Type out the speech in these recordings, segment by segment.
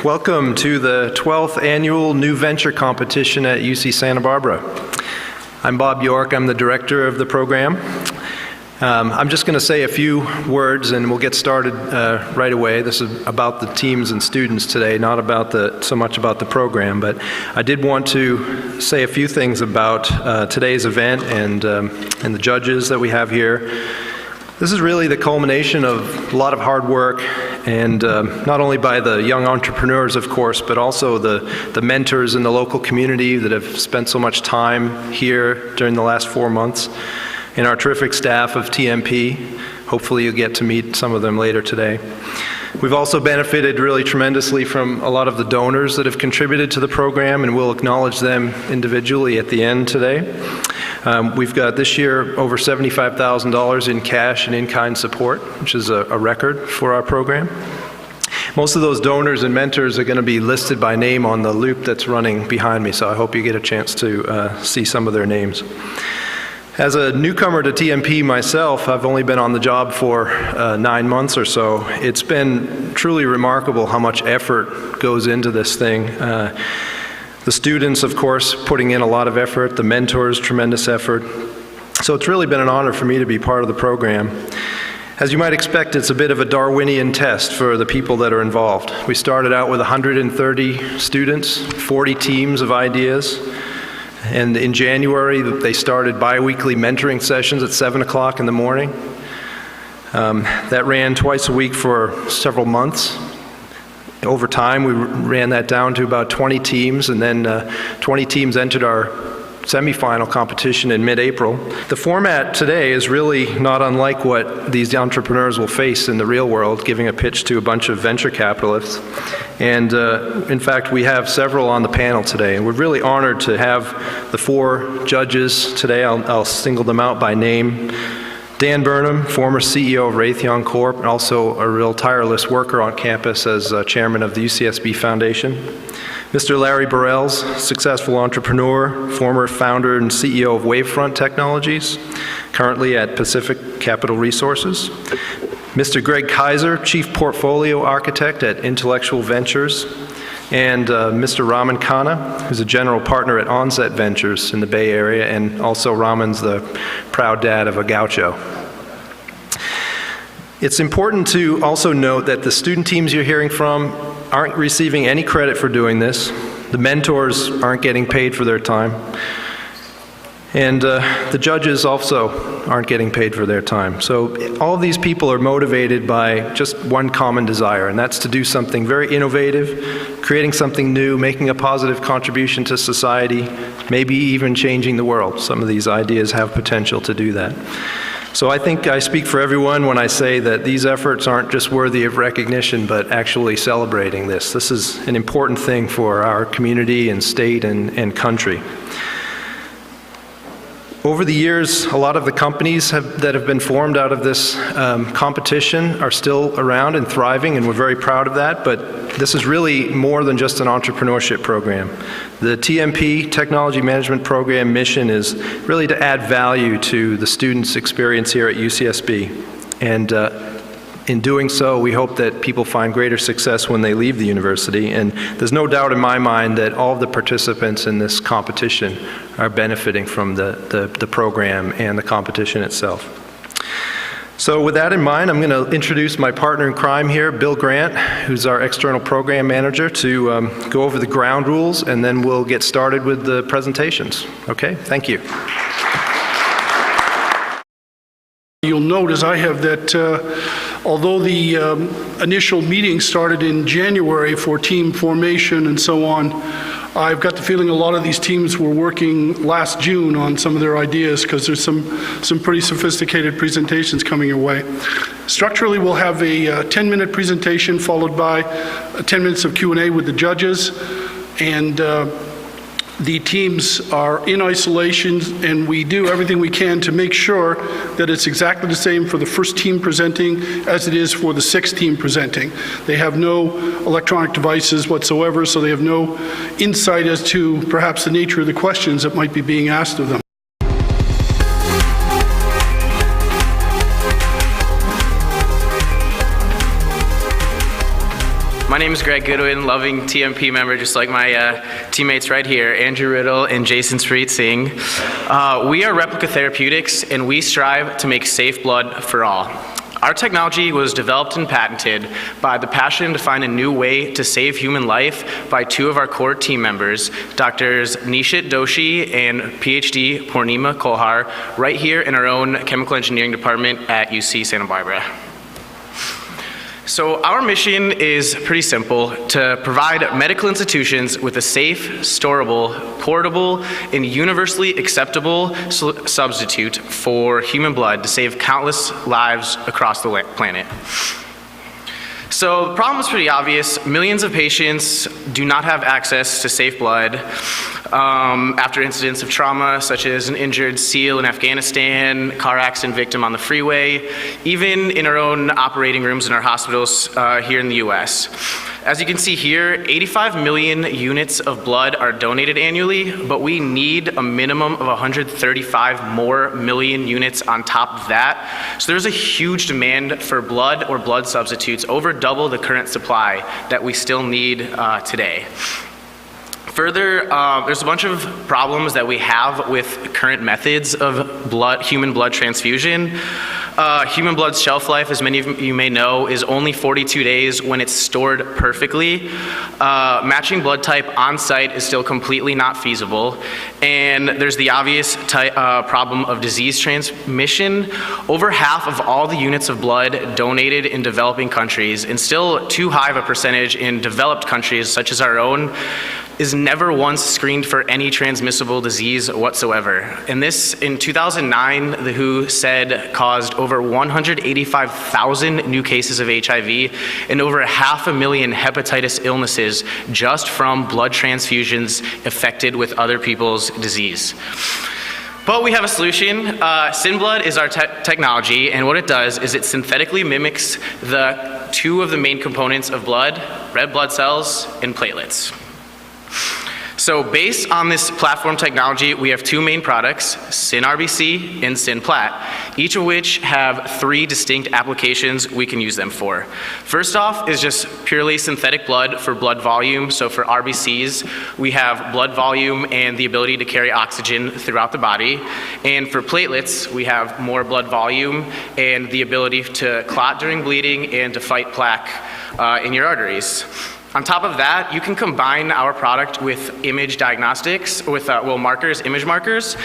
Welcome to the 12th Annual New Venture Competition at UC Santa Barbara. I'm Bob York. I'm the director of the program. I'm just going to say a few words and we'll get started right away. This is about the teams and students today, not about so much about the program, but I did want to say a few things about today's event and the judges that we have here. This is really the culmination of a lot of hard work, and not only by the young entrepreneurs, of course, but also the mentors in the local community that have spent so much time here during the last 4 months, and our terrific staff of TMP. Hopefully you'll get to meet some of them later today. We've also benefited really tremendously from a lot of the donors that have contributed to the program, and we'll acknowledge them individually at the end today. We've got this year over $75,000 in cash and in-kind support, which is a record for our program. Most of those donors and mentors are going to be listed by name on the loop that's running behind me, so I hope you get a chance to see some of their names. As a newcomer to TMP myself, I've only been on the job for 9 months or so. It's been truly remarkable how much effort goes into this thing. The students, of course, putting in a lot of effort, the mentors, tremendous effort. So it's really been an honor for me to be part of the program. As you might expect, it's a bit of a Darwinian test for the people that are involved. We started out with 130 students, 40 teams of ideas. And in January, they started bi-weekly mentoring sessions at 7 o'clock in the morning. That ran twice a week for several months. Over time, we ran that down to about 20 teams, and then 20 teams entered our semifinal competition in mid-April. The format today is really not unlike what these entrepreneurs will face in the real world, giving a pitch to a bunch of venture capitalists. And in fact, we have several on the panel today, and we're really honored to have the 4 judges today. I'll single them out by name. Dan Burnham, former CEO of Raytheon Corp., and also a real tireless worker on campus as chairman of the UCSB Foundation. Mr. Larry Burrells, successful entrepreneur, former founder and CEO of Wavefront Technologies, currently at Pacific Capital Resources. Mr. Greg Kaiser, Chief Portfolio Architect at Intellectual Ventures, and Mr. Raman Khanna, who's a general partner at Onset Ventures in the Bay Area, and also Raman's the proud dad of a gaucho. It's important to also note that the student teams you're hearing from aren't receiving any credit for doing this. The mentors aren't getting paid for their time. And the judges also aren't getting paid for their time. So all of these people are motivated by just one common desire, and that's to do something very innovative, creating something new, making a positive contribution to society, maybe even changing the world. Some of these ideas have potential to do that. So I think I speak for everyone when I say that these efforts aren't just worthy of recognition, but actually celebrating this. This is an important thing for our community and state and country. Over the years, a lot of the companies that have been formed out of this competition are still around and thriving, and we're very proud of that, but this is really more than just an entrepreneurship program. The TMP, Technology Management Program mission is really to add value to the students' experience here at UCSB. And in doing so, we hope that people find greater success when they leave the university, and there's no doubt in my mind that all of the participants in this competition are benefiting from the program and the competition itself. So with that in mind, I'm going to introduce my partner in crime here, Bill Grant, who's our external program manager, to go over the ground rules, and then we'll get started with the presentations. Okay, thank you. You'll notice I have that although the initial meeting started in January for team formation and so on, I've got the feeling a lot of these teams were working last June on some of their ideas, because there's some pretty sophisticated presentations coming your way. Structurally, we'll have a 10-minute presentation followed by 10 minutes of Q&A with the judges, and the teams are in isolation, and we do everything we can to make sure that it's exactly the same for the first team presenting as it is for the 6th team presenting. They have no electronic devices whatsoever, so they have no insight as to perhaps the nature of the questions that might be being asked of them. My My name is Greg Goodwin, loving TMP member, just like my teammates right here, Andrew Riddle and Jason Spreet Singh. We are Replica Therapeutics, and we strive to make safe blood for all. Our technology was developed and patented by the passion to find a new way to save human life by two of our core team members, Drs. Nishit Doshi and PhD Purnima Kohar, right here in our own chemical engineering department at UC Santa Barbara. So our mission is pretty simple: to provide medical institutions with a safe, storable, portable, and universally acceptable substitute for human blood to save countless lives across the planet. So the problem is pretty obvious. Millions of patients do not have access to safe blood after incidents of trauma, such as an injured SEAL in Afghanistan, car accident victim on the freeway, even in our own operating rooms in our hospitals here in the US. As you can see here, 85 million units of blood are donated annually, but we need a minimum of 135 more million units on top of that. So there's a huge demand for blood or blood substitutes, over double the current supply that we still need today. Further, there's a bunch of problems that we have with current methods of human blood transfusion. Human blood's shelf life, as many of you may know, is only 42 days when it's stored perfectly. Matching blood type on site is still completely not feasible. And there's the obvious problem of disease transmission. Over half of all the units of blood donated in developing countries, and still too high of a percentage in developed countries such as our own, is never once screened for any transmissible disease whatsoever. And this, in 2009, the WHO said caused over 185,000 new cases of HIV and over 500,000 hepatitis illnesses just from blood transfusions affected with other people's disease. But we have a solution. SynBlood is our technology, and what it does is it synthetically mimics the two of the main components of blood, red blood cells and platelets. So based on this platform technology, we have two main products, SynRBC and SynPlat, each of which have three distinct applications we can use them for. First off is just purely synthetic blood for blood volume. So for RBCs, we have blood volume and the ability to carry oxygen throughout the body. And for platelets, we have more blood volume and the ability to clot during bleeding and to fight plaque in your arteries. On top of that, you can combine our product with image diagnostics, with image markers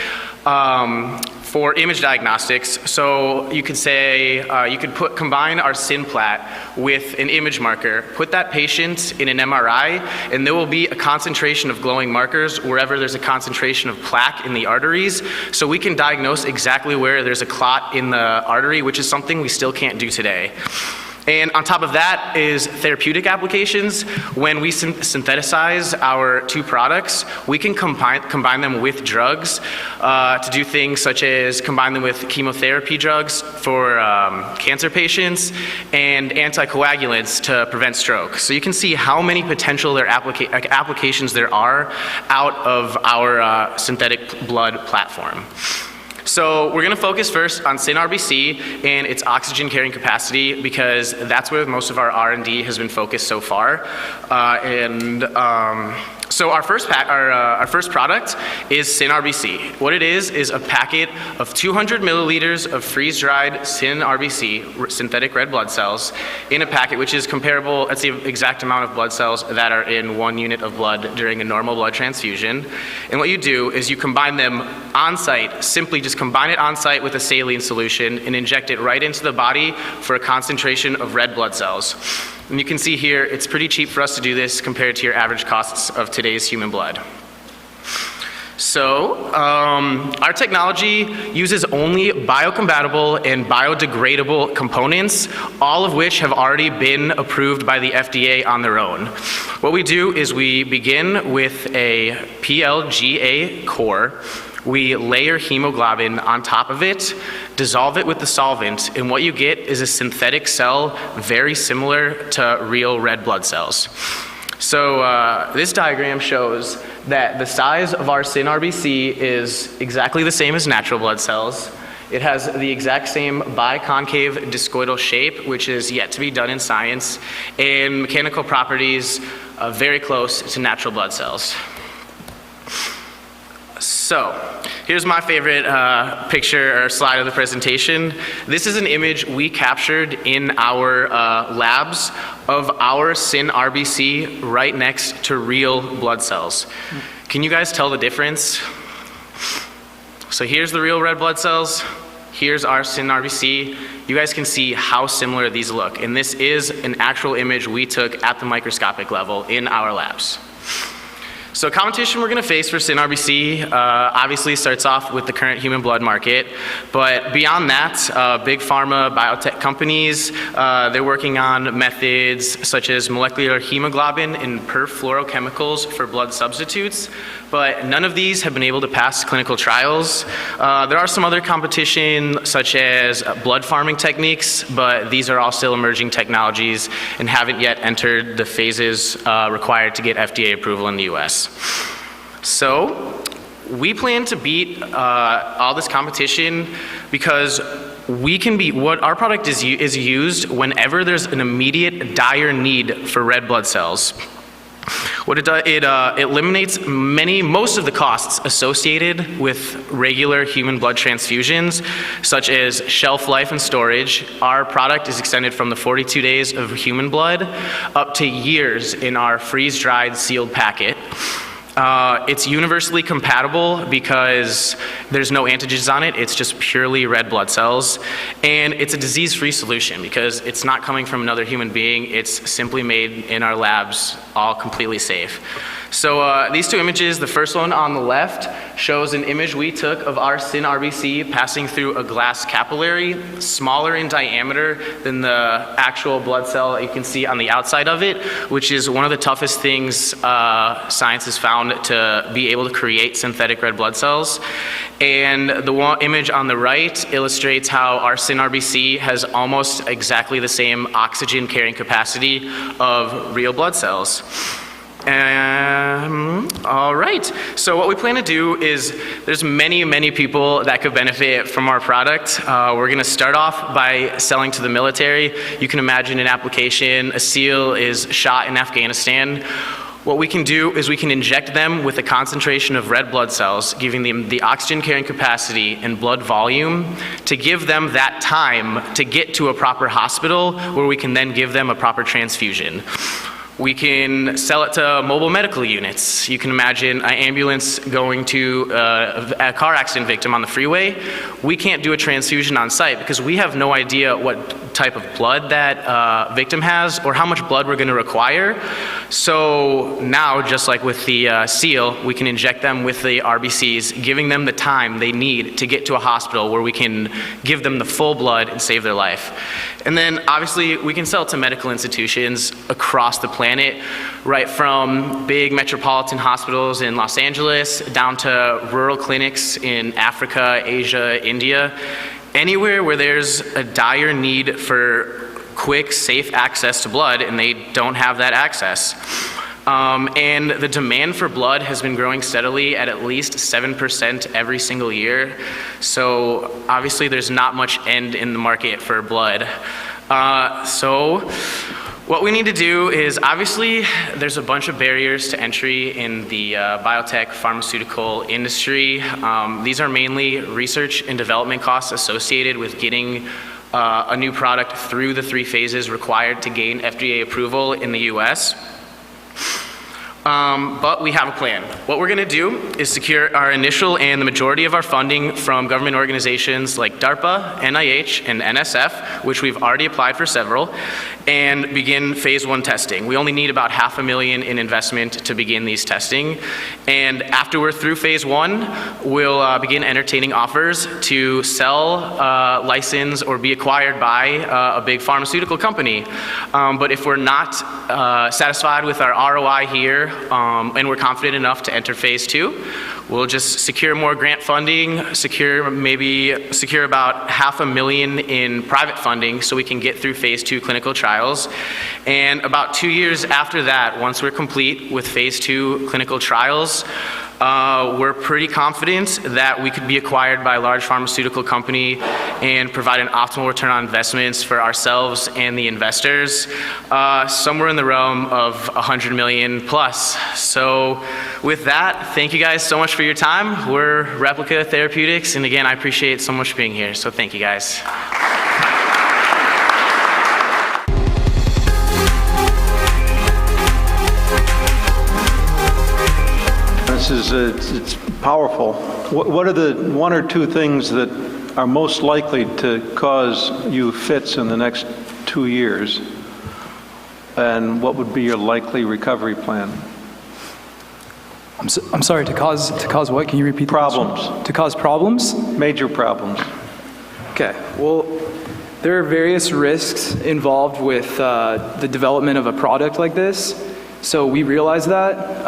for image diagnostics. So you could say, you could combine our SynPlat with an image marker, put that patient in an MRI, and there will be a concentration of glowing markers wherever there's a concentration of plaque in the arteries. So we can diagnose exactly where there's a clot in the artery, which is something we still can't do today. And on top of that is therapeutic applications. When we synthesize our two products, we can combine them with drugs to do things such as combine them with chemotherapy drugs for cancer patients and anticoagulants to prevent stroke. So you can see how many potential applications there are out of our synthetic blood platform. So we're going to focus first on SynRBC and its oxygen carrying capacity, because that's where most of our R&D has been focused so far. So our first product is SynRBC. What it is a packet of 200 milliliters of freeze-dried SynRBC, synthetic red blood cells, in a packet which is comparable, that's the exact amount of blood cells that are in 1 unit of blood during a normal blood transfusion. And what you do is you combine them on-site, simply just combine it on-site with a saline solution and inject it right into the body for a concentration of red blood cells. And you can see here, it's pretty cheap for us to do this compared to your average costs of today's human blood. So, our technology uses only biocompatible and biodegradable components, all of which have already been approved by the FDA on their own. What we do is we begin with a PLGA core. We layer hemoglobin on top of it, dissolve it with the solvent, and what you get is a synthetic cell very similar to real red blood cells. So this diagram shows that the size of our SynRBC is exactly the same as natural blood cells. It has the exact same biconcave discoidal shape, which is yet to be done in science, and mechanical properties very close to natural blood cells. So, here's my favorite picture or slide of the presentation. This is an image we captured in our labs of our SYN RBC right next to real blood cells. Can you guys tell the difference? So here's the real red blood cells. Here's our SYN RBC. You guys can see how similar these look. And this is an actual image we took at the microscopic level in our labs. So competition we're going to face for SYN RBC obviously starts off with the current human blood market, but beyond that, big pharma, biotech companies, they're working on methods such as molecular hemoglobin and perfluorochemicals for blood substitutes, but none of these have been able to pass clinical trials. There are some other competition such as blood farming techniques, but these are all still emerging technologies and haven't yet entered the phases required to get FDA approval in the US. So we plan to beat all this competition because we can be, what our product is used whenever there's an immediate dire need for red blood cells. What it does, it eliminates most of the costs associated with regular human blood transfusions, such as shelf life and storage. Our product is extended from the 42 days of human blood up to years in our freeze-dried sealed packet. It's universally compatible because there's no antigens on it, it's just purely red blood cells. And it's a disease-free solution because it's not coming from another human being, it's simply made in our labs, all completely safe. So these two images, the first one on the left shows an image we took of our SYN RBC passing through a glass capillary, smaller in diameter than the actual blood cell you can see on the outside of it, which is one of the toughest things science has found to be able to create synthetic red blood cells. And the one image on the right illustrates how our SYN RBC has almost exactly the same oxygen carrying capacity of real blood cells. All right, so what we plan to do is there's many people that could benefit from our product. We're gonna start off by selling to the military. You can imagine an application, a SEAL is shot in Afghanistan. What we can do is we can inject them with a concentration of red blood cells, giving them the oxygen carrying capacity and blood volume to give them that time to get to a proper hospital where we can then give them a proper transfusion. We can sell it to mobile medical units. You can imagine an ambulance going to a car accident victim on the freeway. We can't do a transfusion on site because we have no idea what type of blood that victim has or how much blood we're going to require. So now, just like with the SEAL, we can inject them with the RBCs, giving them the time they need to get to a hospital where we can give them the full blood and save their life. And then obviously we can sell it to medical institutions across the planet, right from big metropolitan hospitals in Los Angeles down to rural clinics in Africa, Asia, India. Anywhere where there's a dire need for quick, safe access to blood and they don't have that access. And the demand for blood has been growing steadily at least 7% every single year. So obviously there's not much end in the market for blood. So what we need to do is, obviously there's a bunch of barriers to entry in the biotech pharmaceutical industry. These are mainly research and development costs associated with getting a new product through the 3 phases required to gain FDA approval in the US. But we have a plan. What we're gonna do is secure our initial and the majority of our funding from government organizations like DARPA, NIH, and NSF, which we've already applied for several, and begin phase 1 testing. We only need about $500,000 in investment to begin these testing. And after we're through phase 1, we'll begin entertaining offers to sell, license, or be acquired by a big pharmaceutical company. But if we're not satisfied with our ROI here, and we're confident enough to enter phase 2, we'll just secure more grant funding, secure about $500,000 in private funding so we can get through phase 2 clinical trials. And about 2 years after that, once we're complete with phase 2 clinical trials, we're pretty confident that we could be acquired by a large pharmaceutical company and provide an optimal return on investments for ourselves and the investors, somewhere in the realm of 100 million plus. So with that, thank you guys so much for your time. We're Replica Therapeutics, and again, I appreciate so much being here, so thank you guys. It's powerful. What are the one or two things that are most likely to cause you fits in the next 2 years? And what would be your likely recovery plan? I'm sorry, to cause what? Can you repeat the Problems. question? To cause problems? Major problems. Okay. Well, there are various risks involved with the development of a product like this. So we realize that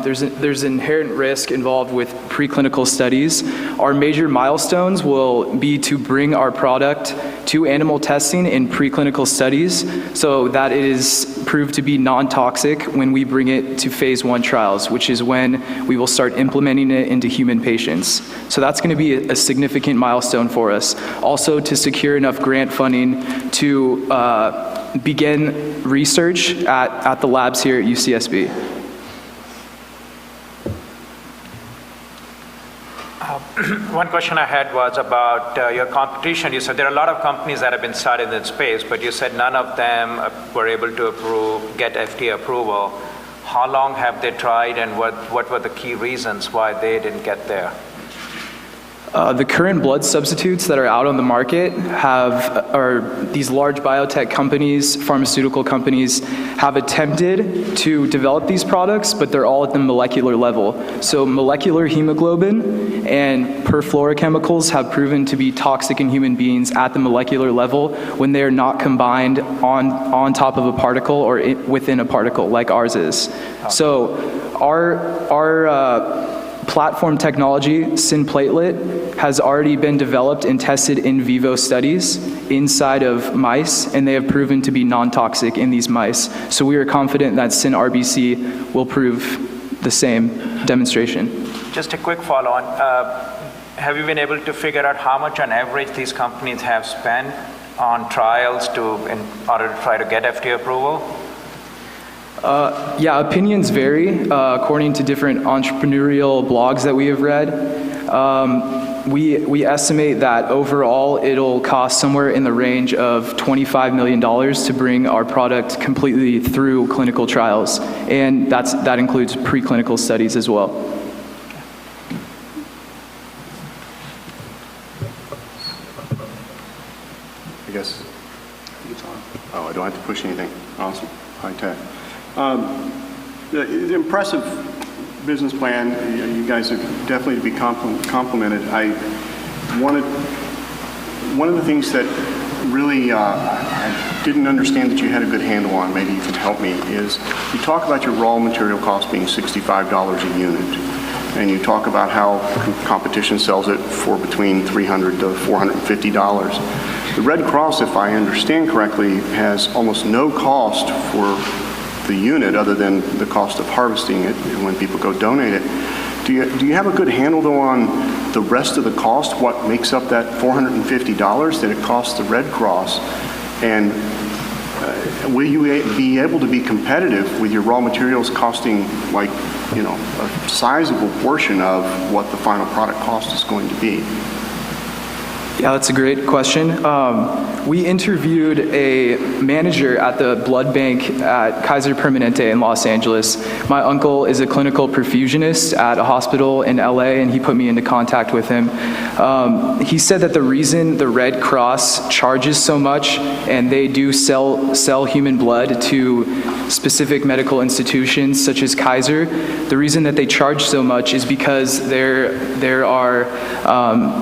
there's inherent risk involved with preclinical studies. Our major milestones will be to bring our product to animal testing in preclinical studies so that it is proved to be non-toxic when we bring it to phase 1 trials, which is when we will start implementing it into human patients. So that's going to be a significant milestone for us. Also, to secure enough grant funding to begin research at the labs here at UCSB. One question I had was about your competition. You said there are a lot of companies that have been started in this space, but you said none of them were able to get FDA approval. How long have they tried, and what were the key reasons why they didn't get there? The current blood substitutes that are out on the market are these large biotech companies, pharmaceutical companies, have attempted to develop these products, but they're all at the molecular level. So molecular hemoglobin and perfluorochemicals have proven to be toxic in human beings at the molecular level when they are not combined on top of a particle or within a particle like ours is. So our platform technology, SynPlatelet, has already been developed and tested in vivo studies inside of mice, and they have proven to be non-toxic in these mice. So we are confident that SynRBC will prove the same demonstration. Just a quick follow-on. Have you been able to figure out how much on average these companies have spent on trials in order to try to get FDA approval? Yeah, opinions vary according to different entrepreneurial blogs that we have read. We estimate that overall it'll cost somewhere in the range of $25 million to bring our product completely through clinical trials, and that includes preclinical studies as well. I guess it's on. Oh, I don't have to push anything. Awesome. High tech. The impressive business plan, you guys are definitely to be complimented. One of the things that really I didn't understand that you had a good handle on, maybe you can help me, is you talk about your raw material cost being $65 a unit, and you talk about how competition sells it for between $300 to $450. The Red Cross, if I understand correctly, has almost no cost for the unit other than the cost of harvesting it when people go donate it. Do you have a good handle though on the rest of the cost, what makes up that $450 that it costs the Red Cross? And will you be able to be competitive with your raw materials costing like, a sizable portion of what the final product cost is going to be? Yeah, that's a great question. We interviewed a manager at the blood bank at Kaiser Permanente in Los Angeles. My uncle is a clinical perfusionist at a hospital in LA, and he put me into contact with him. He said that the reason the Red Cross charges so much, and they do sell human blood to specific medical institutions such as Kaiser, the reason that they charge so much is because there are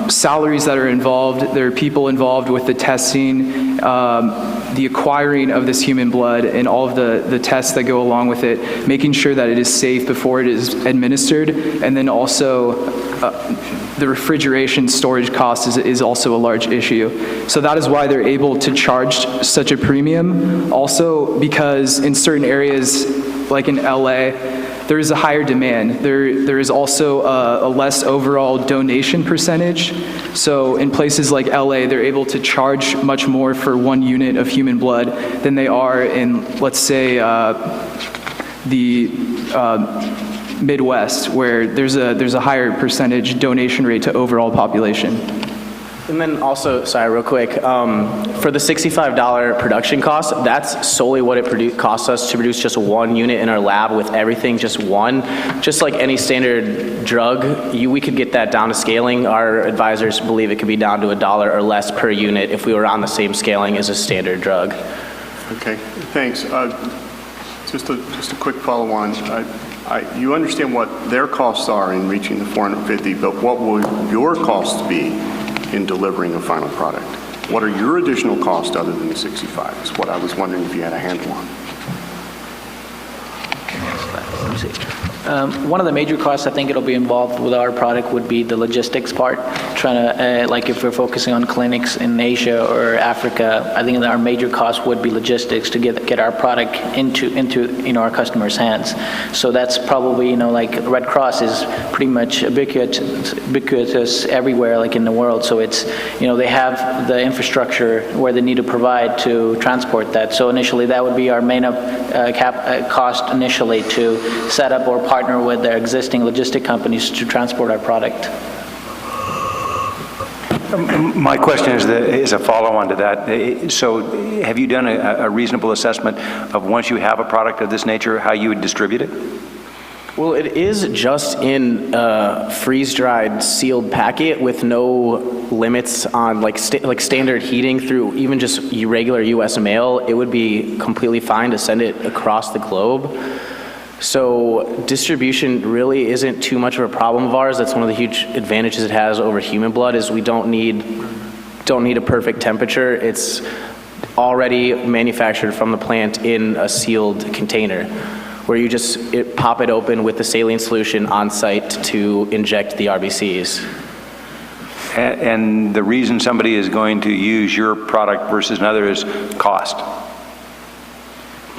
salaries that are involved. There are people involved with the testing, the acquiring of this human blood, and all of the tests that go along with it, making sure that it is safe before it is administered, and then also the refrigeration storage cost is also a large issue. So that is why they're able to charge such a premium. Also because in certain areas, like in LA, there is a higher demand. There is also a less overall donation percentage. So in places like LA, they're able to charge much more for 1 unit of human blood than they are in, let's say, the Midwest, where there's a higher percentage donation rate to overall population. And then also, sorry, real quick, for the $65 production cost, that's solely what it costs us to produce just 1 unit in our lab with everything, just one. Just like any standard drug, we could get that down to scaling. Our advisors believe it could be down to $1 or less per unit if we were on the same scaling as a standard drug. Okay, thanks. Just a quick follow-on. You understand what their costs are in reaching the 450, but what will your costs be in delivering a final product? What are your additional costs other than the 65 is what I was wondering if you had a handle on. Let me see. One of the major costs I think it'll be involved with our product would be the logistics part. Trying to, like if we're focusing on clinics in Asia or Africa, I think that our major cost would be logistics to get our product into our customers' hands. So that's probably, like Red Cross is pretty much ubiquitous everywhere, like in the world. So it's, they have the infrastructure where they need to provide to transport that. So initially that would be our main cost initially to set up or partner with their existing logistic companies to transport our product. My question is a follow-on to that. So have you done a reasonable assessment of once you have a product of this nature, how you would distribute it? Well, it is just in a freeze-dried sealed packet with no limits on like standard heating through even just regular U.S. mail. It would be completely fine to send it across the globe. So distribution really isn't too much of a problem of ours. That's one of the huge advantages it has over human blood is we don't need a perfect temperature. It's already manufactured from the plant in a sealed container where you just pop it open with the saline solution on site to inject the RBCs. And the reason somebody is going to use your product versus another is cost.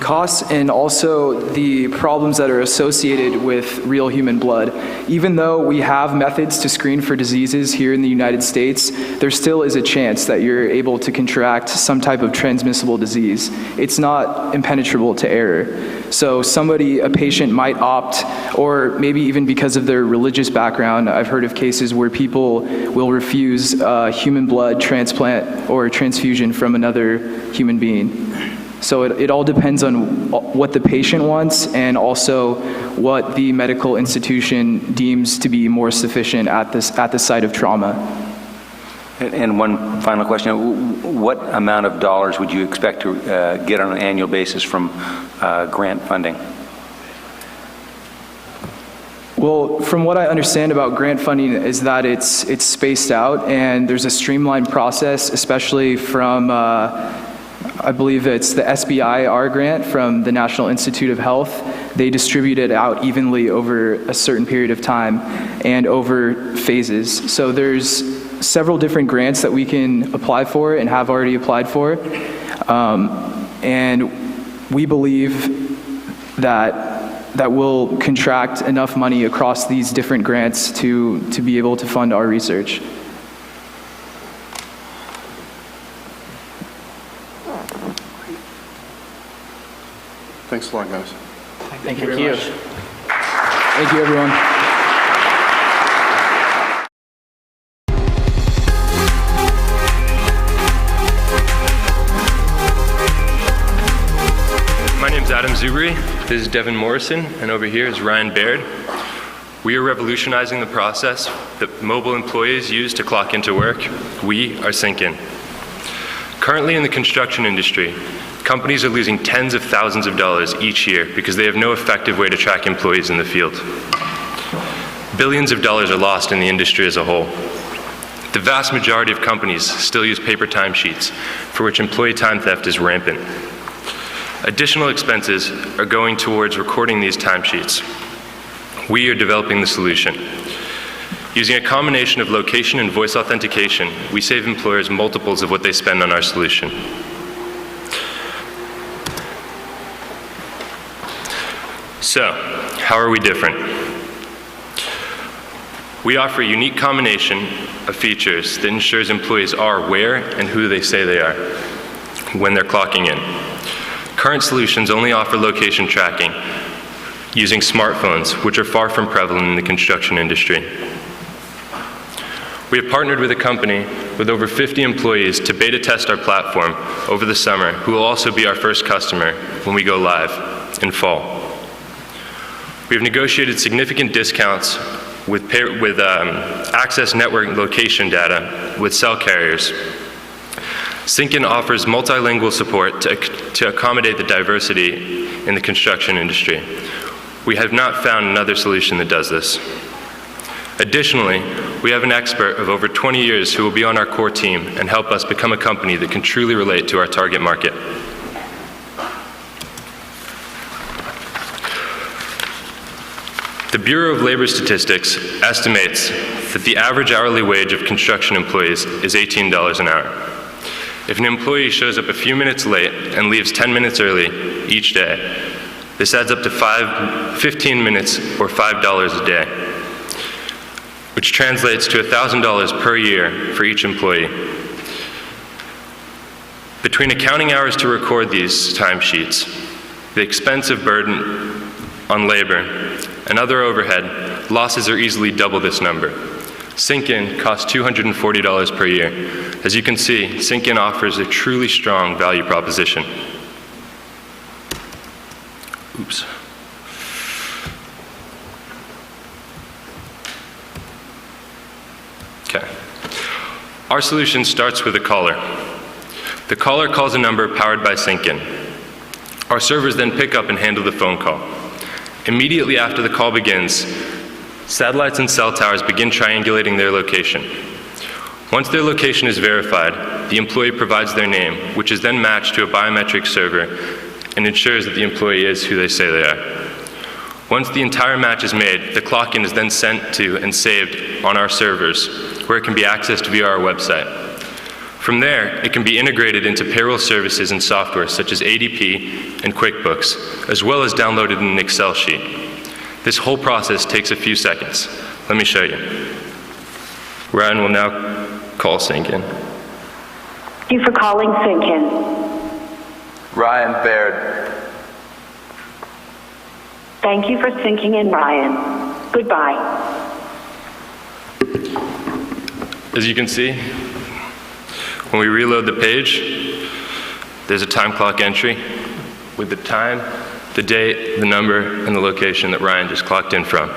Costs and also the problems that are associated with real human blood. Even though we have methods to screen for diseases here in the United States, there still is a chance that you're able to contract some type of transmissible disease. It's not impenetrable to error. So a patient might opt, or maybe even because of their religious background, I've heard of cases where people will refuse human blood transplant or transfusion from another human being. So it all depends on what the patient wants and also what the medical institution deems to be more sufficient at the site of trauma. And one final question, what amount of dollars would you expect to get on an annual basis from grant funding? Well, from what I understand about grant funding is that it's spaced out and there's a streamlined process, especially from I believe it's the SBIR grant from the National Institute of Health. They distribute it out evenly over a certain period of time and over phases. So there's several different grants that we can apply for and have already applied for. And we believe that we'll contract enough money across these different grants to be able to fund our research. Thanks a lot, guys. Thank you very much. Thank you, everyone. My name's Adam Zubri, this is Devin Morrison, and over here is Ryan Baird. We are revolutionizing the process that mobile employees use to clock into work. We are Sync-In. Currently in the construction industry, companies are losing tens of thousands of dollars each year because they have no effective way to track employees in the field. Billions of dollars are lost in the industry as a whole. The vast majority of companies still use paper timesheets, for which employee time theft is rampant. Additional expenses are going towards recording these timesheets. We are developing the solution. Using a combination of location and voice authentication, we save employers multiples of what they spend on our solution. So, How are we different? We offer a unique combination of features that ensures employees are where and who they say they are when they're clocking in. Current solutions only offer location tracking using smartphones, which are far from prevalent in the construction industry. We have partnered with a company with over 50 employees to beta test our platform over the summer, who will also be our first customer when we go live in fall. We have negotiated significant discounts with access network location data with cell carriers. Sync-in offers multilingual support to accommodate the diversity in the construction industry. We have not found another solution that does this. Additionally, we have an expert of over 20 years who will be on our core team and help us become a company that can truly relate to our target market. The Bureau of Labor Statistics estimates that the average hourly wage of construction employees is $18 an hour. If an employee shows up a few minutes late and leaves 10 minutes early each day, this adds up to 15 minutes or $5 a day, which translates to $1,000 per year for each employee. Between accounting hours to record these timesheets, the expensive burden on labor, and other overhead, losses are easily double this number. Sync-in costs $240 per year. As you can see, Sync-in offers a truly strong value proposition. Oops. Okay. Our solution starts with a caller. The caller calls a number powered by Sync-in. Our servers then pick up and handle the phone call. Immediately after the call begins, satellites and cell towers begin triangulating their location. Once their location is verified, the employee provides their name, which is then matched to a biometric server and ensures that the employee is who they say they are. Once the entire match is made, the clock-in is then sent to and saved on our servers, where it can be accessed via our website. From there, it can be integrated into payroll services and software such as ADP and QuickBooks, as well as downloaded in an Excel sheet. This whole process takes a few seconds. Let me show you. Ryan will now call Sync-in. Thank you for calling Sync-in. Ryan Baird. Thank you for syncing in, Ryan. Goodbye. As you can see, when we reload the page, there's a time clock entry with the time, the date, the number, and the location that Ryan just clocked in from.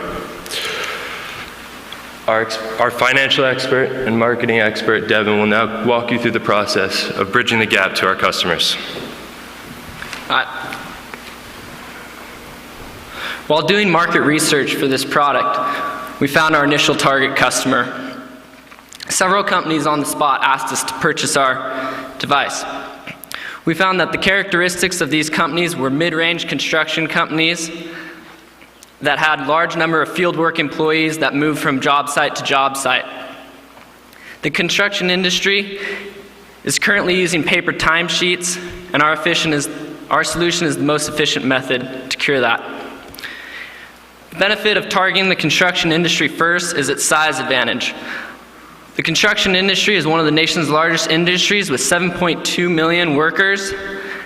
Our financial expert and marketing expert, Devin, will now walk you through the process of bridging the gap to our customers. While doing market research for this product, we found our initial target customer. Several companies on the spot asked us to purchase our device. We found that the characteristics of these companies were mid-range construction companies that had large number of fieldwork employees that moved from job site to job site. The construction industry is currently using paper timesheets, and our solution is the most efficient method to cure that. The benefit of targeting the construction industry first is its size advantage. The construction industry is one of the nation's largest industries with 7.2 million workers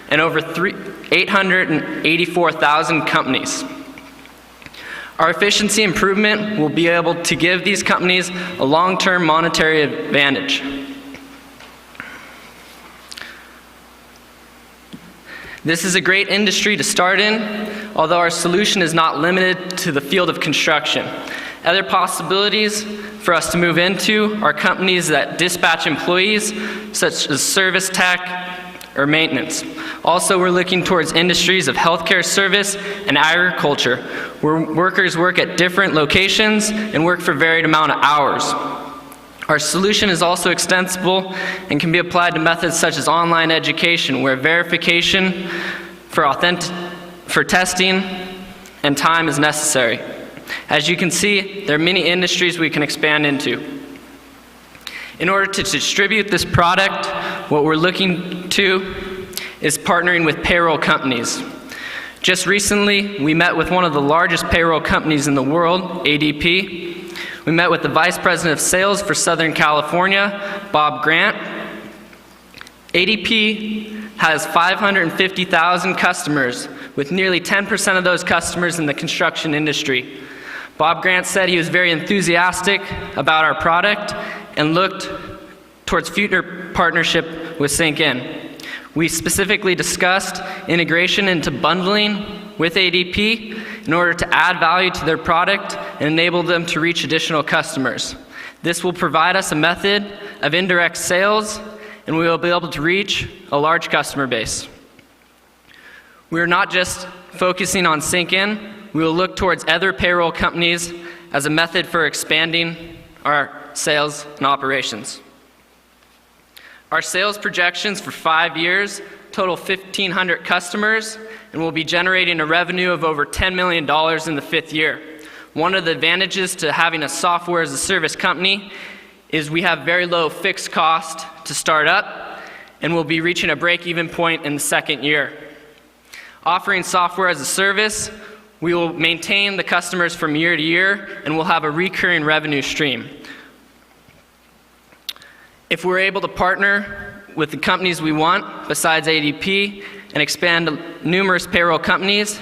and over 884,000 companies. Our efficiency improvement will be able to give these companies a long-term monetary advantage. This is a great industry to start in, although our solution is not limited to the field of construction. Other possibilities for us to move into are companies that dispatch employees, such as service tech or maintenance. Also, we're looking towards industries of healthcare service and agriculture, where workers work at different locations and work for varied amount of hours. Our solution is also extensible and can be applied to methods such as online education, where verification for testing and time is necessary. As you can see, there are many industries we can expand into. In order to distribute this product, what we're looking to is partnering with payroll companies. Just recently, we met with one of the largest payroll companies in the world, ADP. We met with the Vice President of Sales for Southern California, Bob Grant. ADP has 550,000 customers, with nearly 10% of those customers in the construction industry. Bob Grant said he was very enthusiastic about our product and looked towards future partnership with SyncIn. We specifically discussed integration into bundling with ADP in order to add value to their product and enable them to reach additional customers. This will provide us a method of indirect sales, and we will be able to reach a large customer base. We are not just focusing on SyncIn. We will look towards other payroll companies as a method for expanding our sales and operations. Our sales projections for 5 years total 1,500 customers, and we'll be generating a revenue of over $10 million in the 5th year. One of the advantages to having a software as a service company is we have very low fixed cost to start up, and we'll be reaching a break-even point in the 2nd year. Offering software as a service, we will maintain the customers from year to year, and we'll have a recurring revenue stream. If we're able to partner with the companies we want, besides ADP, and expand to numerous payroll companies,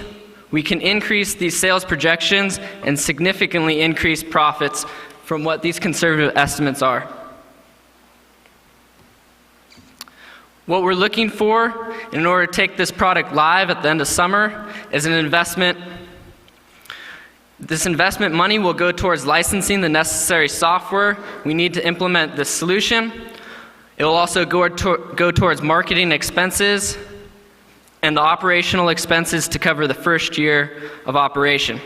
we can increase these sales projections and significantly increase profits from what these conservative estimates are. What we're looking for in order to take this product live at the end of summer is an investment. This investment money will go towards licensing the necessary software we need to implement this solution. It will also go towards marketing expenses and the operational expenses to cover the 1st year of operation.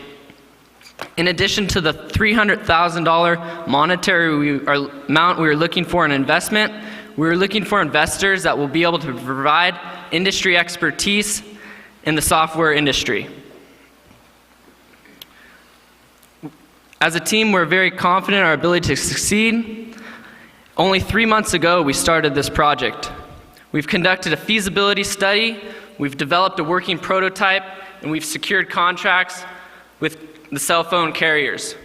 In addition to the $300,000 monetary amount we were looking for in investment, we were looking for investors that will be able to provide industry expertise in the software industry. As a team, we're very confident in our ability to succeed. Only 3 months ago, we started this project. We've conducted a feasibility study, we've developed a working prototype, and we've secured contracts with the cell phone carriers.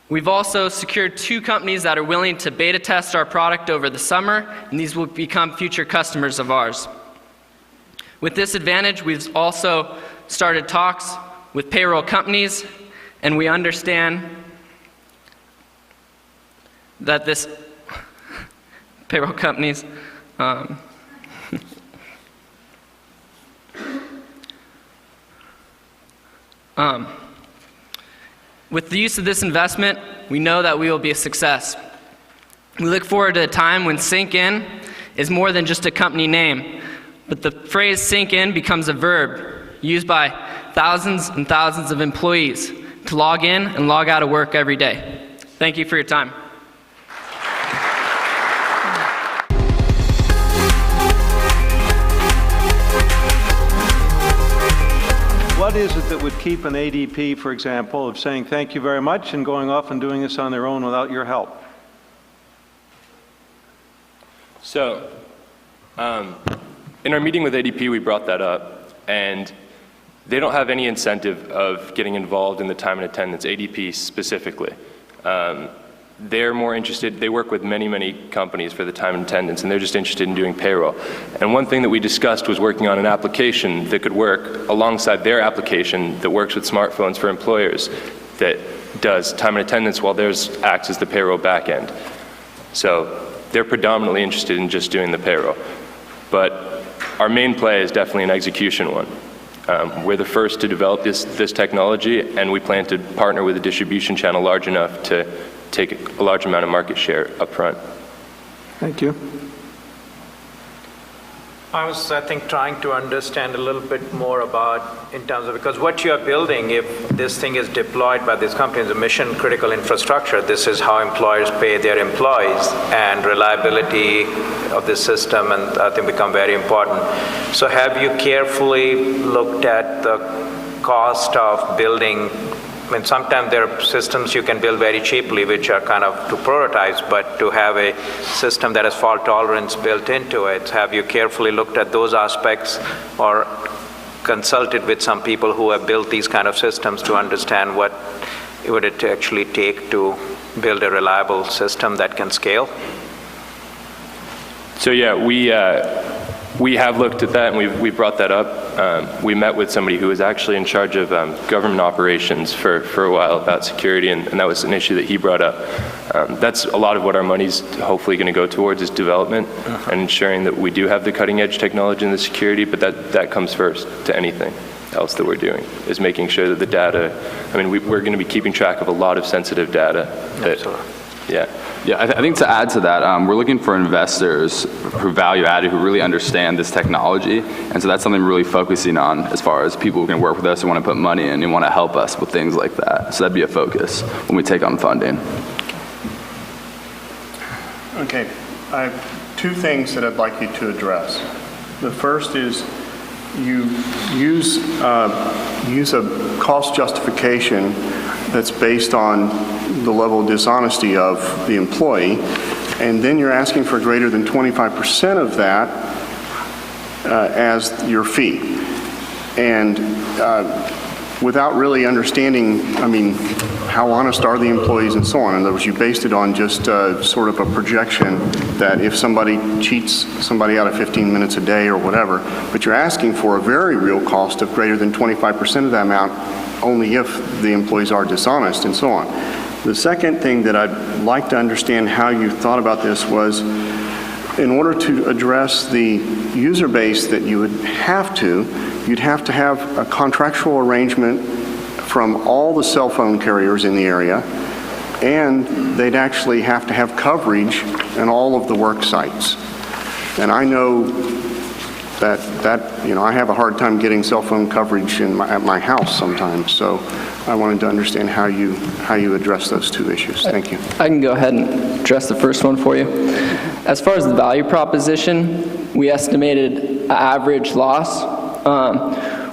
We've also secured 2 companies that are willing to beta test our product over the summer, and these will become future customers of ours. With this advantage, we've also started talks with payroll companies, and we understand that this payroll companies with the use of this investment, we know that we will be a success. We look forward to a time when SyncIn is more than just a company name, but the phrase SyncIn becomes a verb used by thousands and thousands of employees to log in and log out of work every day. Thank you for your time. What is it that would keep an ADP, for example, of saying thank you very much and going off and doing this on their own without your help? So, in our meeting with ADP, we brought that up, and they don't have any incentive of getting involved in the time and attendance, ADP specifically. They're more interested, they work with many, many companies for the time and attendance, and they're just interested in doing payroll. And one thing that we discussed was working on an application that could work alongside their application that works with smartphones for employers that does time and attendance while theirs acts as the payroll back end. So they're predominantly interested in just doing the payroll. But our main play is definitely an execution one. We're the first to develop this technology, and we plan to partner with a distribution channel large enough to take a large amount of market share up front. Thank you. I was, I think, trying to understand a little bit more about, in terms of, because what you are building, if this thing is deployed by these companies, a mission critical infrastructure, this is how employers pay their employees, and reliability of the system, and I think become very important. So have you carefully looked at the cost of building? I mean, sometimes there are systems you can build very cheaply, which are kind of to prototypes, but to have a system that has fault tolerance built into it, have you carefully looked at those aspects, or consulted with some people who have built these kind of systems to understand what would it actually take to build a reliable system that can scale? So yeah, we have looked at that, and we brought that up. We met with somebody who was actually in charge of government operations for a while about security, and that was an issue that he brought up. That's a lot of what our money's hopefully going to go towards, is development and ensuring that we do have the cutting edge technology and the security, but that comes first to anything else that we're doing, is making sure that the data, I mean, we're going to be keeping track of a lot of sensitive data. Yeah, I think to add to that, we're looking for investors who value added, who really understand this technology, and so that's something we're really focusing on as far as people who can work with us and want to put money in and want to help us with things like that. So that'd be a focus when we take on funding. Okay, I have two things that I'd like you to address. The first is you use a cost justification that's based on the level of dishonesty of the employee, and then you're asking for greater than 25% of that as your fee. And without really understanding, I mean, how honest are the employees and so on. In other words, you based it on just sort of a projection that if somebody cheats somebody out of 15 minutes a day or whatever, but you're asking for a very real cost of greater than 25% of that amount only if the employees are dishonest and so on. The second thing that I'd like to understand how you thought about this was, in order to address the user base that you would have to, you'd have to have a contractual arrangement from all the cell phone carriers in the area, and they'd actually have to have coverage in all of the work sites. And I know that you know, I have a hard time getting cell phone coverage at my house sometimes, so I wanted to understand how you address those two issues. Thank you. I can go ahead and address the first one for you. As far as the value proposition, we estimated an average loss.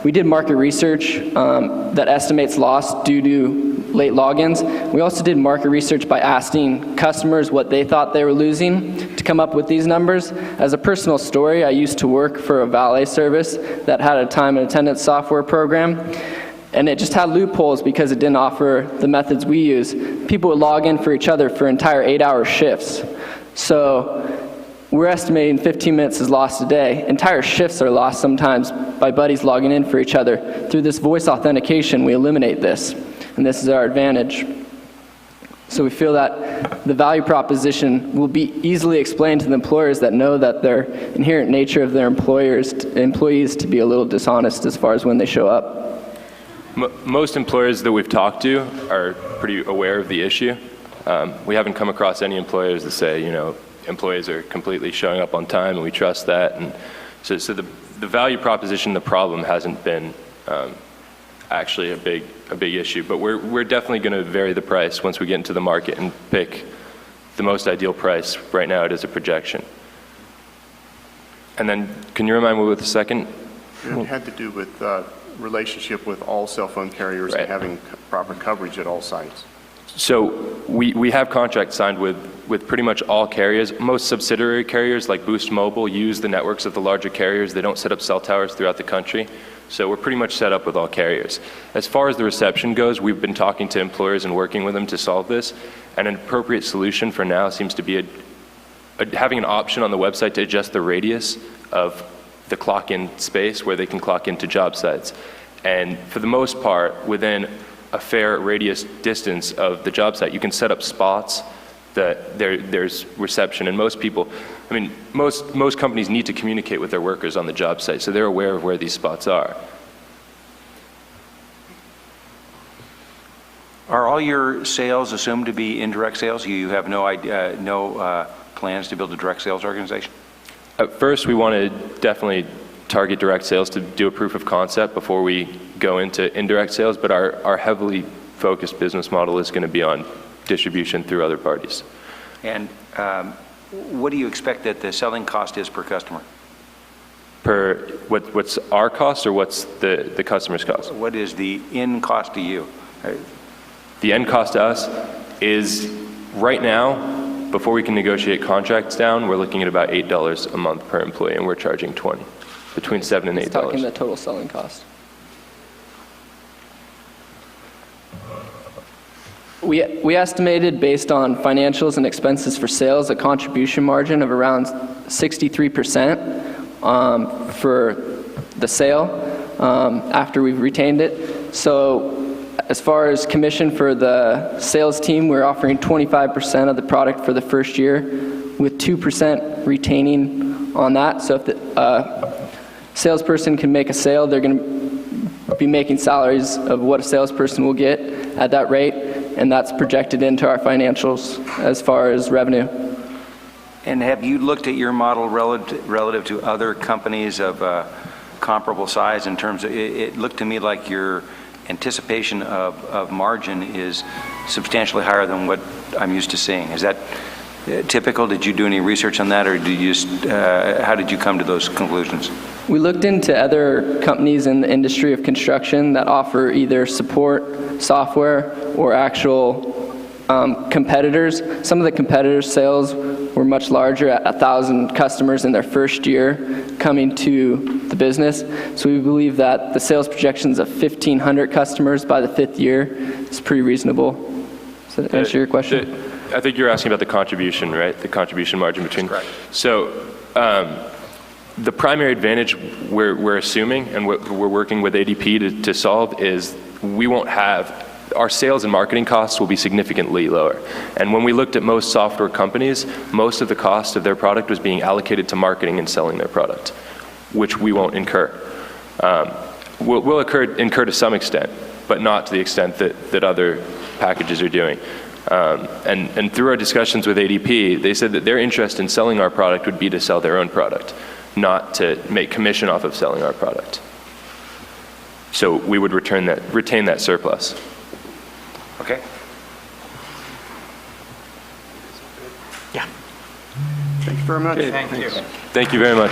We did market research that estimates loss due to late logins. We also did market research by asking customers what they thought they were losing to come up with these numbers. As a personal story, I used to work for a valet service that had a time and attendance software program, and it just had loopholes because it didn't offer the methods we use. People would log in for each other for entire 8-hour shifts. So we're estimating 15 minutes is lost a day. Entire shifts are lost sometimes by buddies logging in for each other. Through this voice authentication, we eliminate this, and this is our advantage. So we feel that the value proposition will be easily explained to the employers that know that their inherent nature of their employees to be a little dishonest as far as when they show up. Most employers that we've talked to are pretty aware of the issue. We haven't come across any employers that say, you know, employees are completely showing up on time and we trust that. And so the value proposition, the problem hasn't been actually a big issue, but we're definitely going to vary the price once we get into the market and pick the most ideal price. Right now it is a projection. And then can you remind me what the second? It had to do with relationship with all cell phone carriers and having proper coverage at all sites. So we have contracts signed with pretty much all carriers. Most subsidiary carriers like Boost Mobile use the networks of the larger carriers. They don't set up cell towers throughout the country. So we're pretty much set up with all carriers. As far as the reception goes, we've been talking to employers and working with them to solve this. And an appropriate solution for now seems to be having an option on the website to adjust the radius of the clock-in space where they can clock into job sites. And for the most part, within a fair radius distance of the job site, you can set up spots that there's reception. And most people, I mean, most companies need to communicate with their workers on the job site, so they're aware of where these spots are. Are all your sales assumed to be indirect sales? You have no idea, no plans to build a direct sales organization? At first, we want to definitely target direct sales to do a proof of concept before we go into indirect sales, but our heavily focused business model is going to be on distribution through other parties. And what do you expect that the selling cost is per customer? Per what's our cost or what's the customer's cost? What is the end cost to you? The end cost to us is right now, before we can negotiate contracts down, we're looking at about $8 a month per employee, and we're charging $20. between $7 and $8. Talking the total selling cost. We estimated, based on financials and expenses for sales, a contribution margin of around 63% for the sale after we've retained it. So as far as commission for the sales team, we're offering 25% of the product for the first year with 2% retaining on that. So if the salesperson can make a sale, they're going to be making salaries of what a salesperson will get at that rate, and that's projected into our financials as far as revenue. And have you looked at your model relative to other companies of comparable size in terms of, it looked to me like your anticipation of margin is substantially higher than what I'm used to seeing. Is that typical? Did you do any research on that, or do you just, how did you come to those conclusions? We looked into other companies in the industry of construction that offer either support software or actual competitors. Some of the competitors' sales were much larger, at 1,000 customers in their first year coming to the business. So we believe that the sales projections of 1,500 customers by the 5th year is pretty reasonable. Does that answer your question? I think you're asking about the contribution, right? The contribution margin between. That's correct. So the primary advantage we're assuming and what we're working with ADP to solve is we won't have, our sales and marketing costs will be significantly lower. And when we looked at most software companies, most of the cost of their product was being allocated to marketing and selling their product, which we won't incur. We'll incur to some extent, but not to the extent that other packages are doing. And through our discussions with ADP, they said that their interest in selling our product would be to sell their own product, not to make commission off of selling our product. So we would retain that surplus. Okay. Yeah. Thank you very much. Thank you. Thank you very much.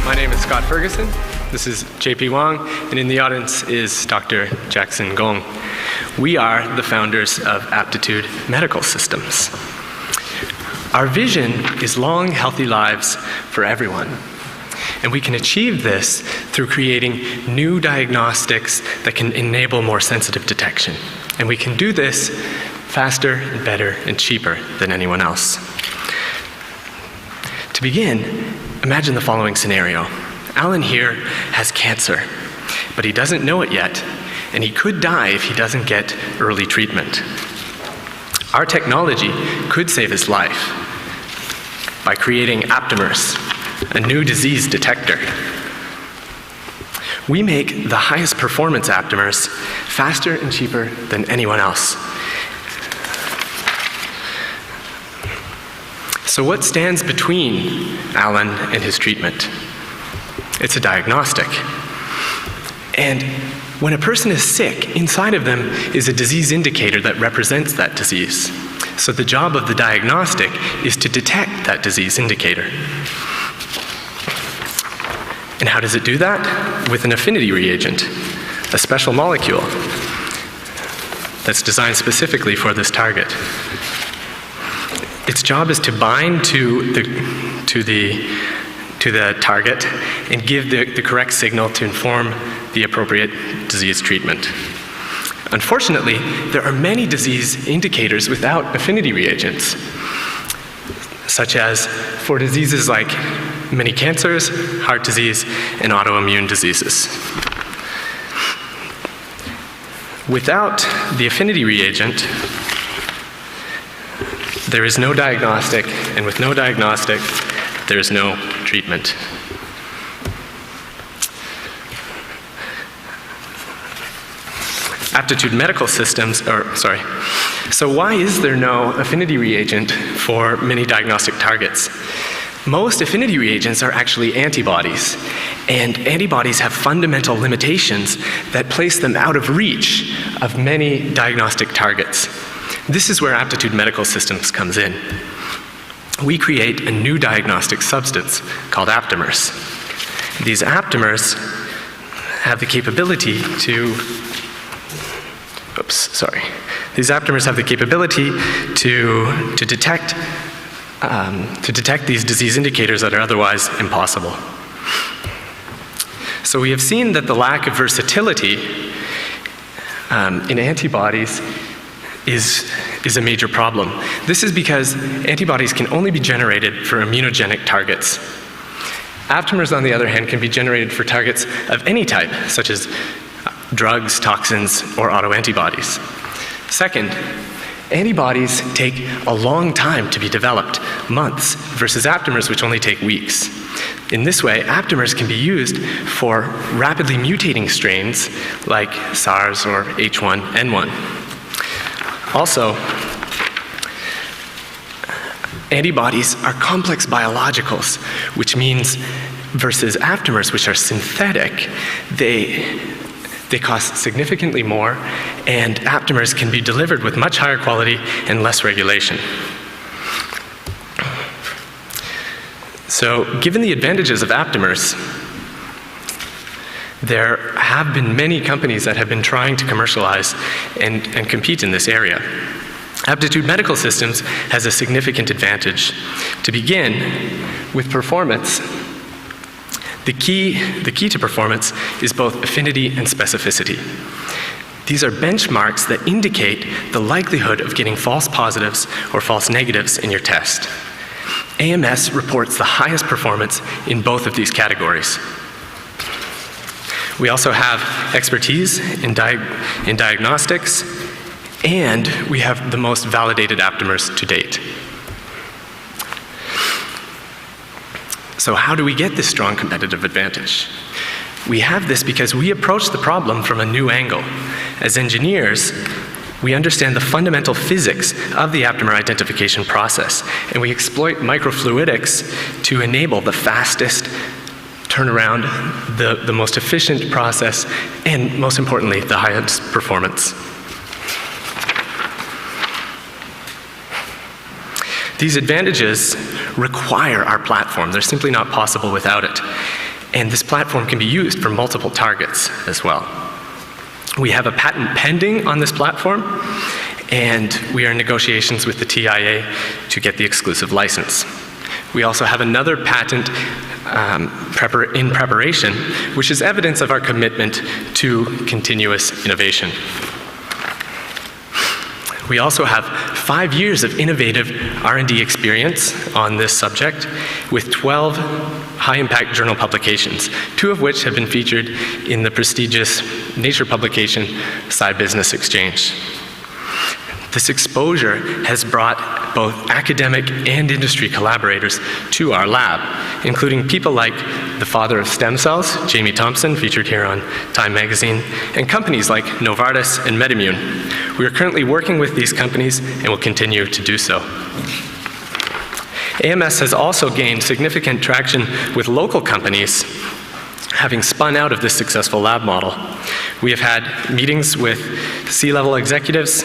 My name is Scott Ferguson. This is JP Wong, and in the audience is Dr. Jackson Gong. We are the founders of Aptitude Medical Systems. Our vision is long, healthy lives for everyone. And we can achieve this through creating new diagnostics that can enable more sensitive detection. And we can do this faster and better and cheaper than anyone else. To begin, imagine the following scenario. Alan here has cancer, but he doesn't know it yet, and he could die if he doesn't get early treatment. Our technology could save his life by creating Aptamers, a new disease detector. We make the highest performance Aptamers faster and cheaper than anyone else. So what stands between Alan and his treatment? It's a diagnostic. And when a person is sick, inside of them is a disease indicator that represents that disease. So the job of the diagnostic is to detect that disease indicator. And how does it do that? With an affinity reagent, a special molecule that's designed specifically for this target. Its job is to bind to the target and give the correct signal to inform the appropriate disease treatment. Unfortunately, there are many disease indicators without affinity reagents, such as for diseases like many cancers, heart disease, and autoimmune diseases. Without the affinity reagent, there is no diagnostic, and with no diagnostic, there is no treatment. Aptitude Medical Systems, so why is there no affinity reagent for many diagnostic targets? Most affinity reagents are actually antibodies, and antibodies have fundamental limitations that place them out of reach of many diagnostic targets. This is where Aptitude Medical Systems comes in. We create a new diagnostic substance called Aptamers. These Aptamers have the capability to These aptamers have the capability to detect these disease indicators that are otherwise impossible. So we have seen that the lack of versatility in antibodies is a major problem. This is because antibodies can only be generated for immunogenic targets. Aptamers, on the other hand, can be generated for targets of any type, such as drugs, toxins, or autoantibodies. Second, antibodies take a long time to be developed, months, versus aptamers, which only take weeks. In this way, aptamers can be used for rapidly mutating strains like SARS or H1N1. Also, antibodies are complex biologicals, which means versus aptamers, which are synthetic, they cost significantly more, and aptamers can be delivered with much higher quality and less regulation. So, given the advantages of aptamers, there have been many companies that have been trying to commercialize and compete in this area. Aptitude Medical Systems has a significant advantage. To begin with performance, the key to performance is both affinity and specificity. These are benchmarks that indicate the likelihood of getting false positives or false negatives in your test. AMS reports the highest performance in both of these categories. We also have expertise in diagnostics, and we have the most validated aptamers to date. So how do we get this strong competitive advantage? We have this because we approach the problem from a new angle. As engineers, we understand the fundamental physics of the aptamer identification process, and we exploit microfluidics to enable the fastest turnaround, the most efficient process, and most importantly, the highest performance. These advantages require our platform. They're simply not possible without it. And this platform can be used for multiple targets as well. We have a patent pending on this platform, and we are in negotiations with the TIA to get the exclusive license. We also have another patent in preparation, which is evidence of our commitment to continuous innovation. We also have 5 years of innovative R&D experience on this subject with 12 high-impact journal publications, 2 of which have been featured in the prestigious Nature publication, Sci-Business Exchange. This exposure has brought both academic and industry collaborators to our lab, including people like the father of stem cells, Jamie Thompson, featured here on Time magazine, and companies like Novartis and MedImmune. We are currently working with these companies and will continue to do so. AMS has also gained significant traction with local companies, having spun out of this successful lab model. We have had meetings with C-level executives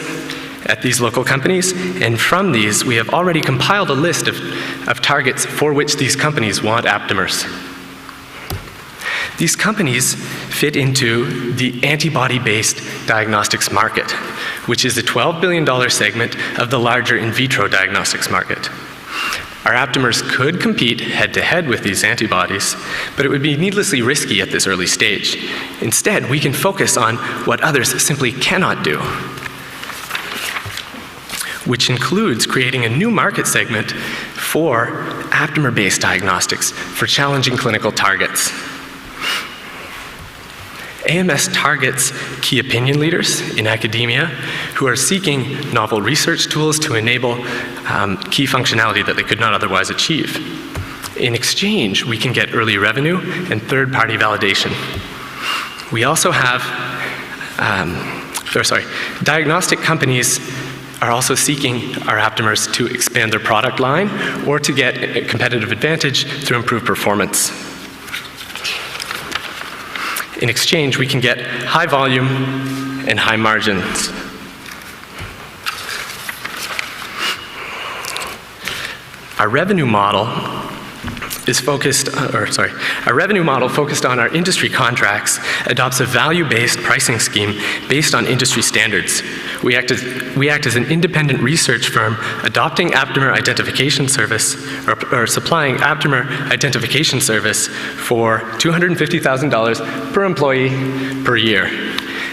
at these local companies, and from these, we have already compiled a list of targets for which these companies want aptamers. These companies fit into the antibody-based diagnostics market, which is a $12 billion segment of the larger in vitro diagnostics market. Our aptamers could compete head-to-head with these antibodies, but it would be needlessly risky at this early stage. Instead, we can focus on what others simply cannot do, which includes creating a new market segment for aptamer-based diagnostics for challenging clinical targets. AMS targets key opinion leaders in academia who are seeking novel research tools to enable key functionality that they could not otherwise achieve. In exchange, we can get early revenue and third-party validation. We also have, diagnostic companies are also seeking our aptamers to expand their product line or to get a competitive advantage through improved performance. In exchange, we can get high volume and high margins. Our revenue model our revenue model focused on our industry contracts adopts a value-based pricing scheme based on industry standards. We act as an independent research firm adopting Aptamer identification service or supplying Aptamer identification service for $250,000 per employee per year.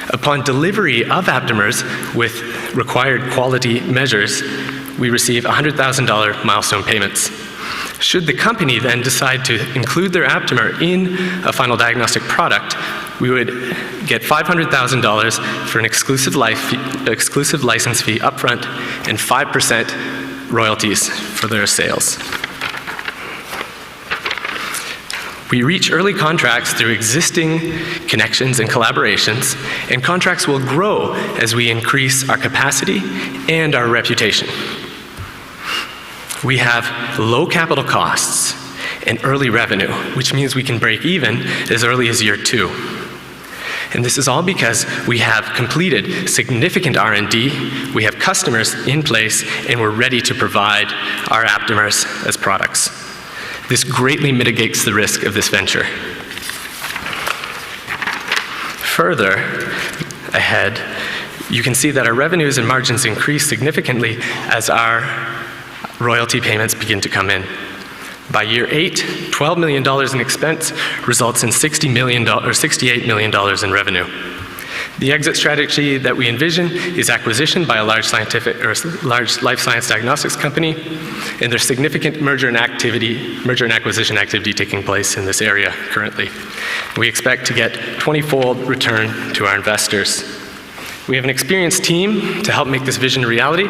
Upon delivery of Aptamers with required quality measures, we receive $100,000 milestone payments. Should the company then decide to include their Aptamer in a final diagnostic product, we would get $500,000 for an exclusive license fee upfront and 5% royalties for their sales. We reach early contracts through existing connections and collaborations, and contracts will grow as we increase our capacity and our reputation. We have low capital costs and early revenue, which means we can break even as early as year 2. And this is all because we have completed significant R&D, we have customers in place, and we're ready to provide our Aptamers as products. This greatly mitigates the risk of this venture. Further ahead, you can see that our revenues and margins increase significantly as our royalty payments begin to come in. By year 8, $12 million in expense results in $68 million in revenue. The exit strategy that we envision is acquisition by a large life science diagnostics company, and there's significant merger and acquisition activity taking place in this area currently. We expect to get 20-fold return to our investors. We have an experienced team to help make this vision a reality,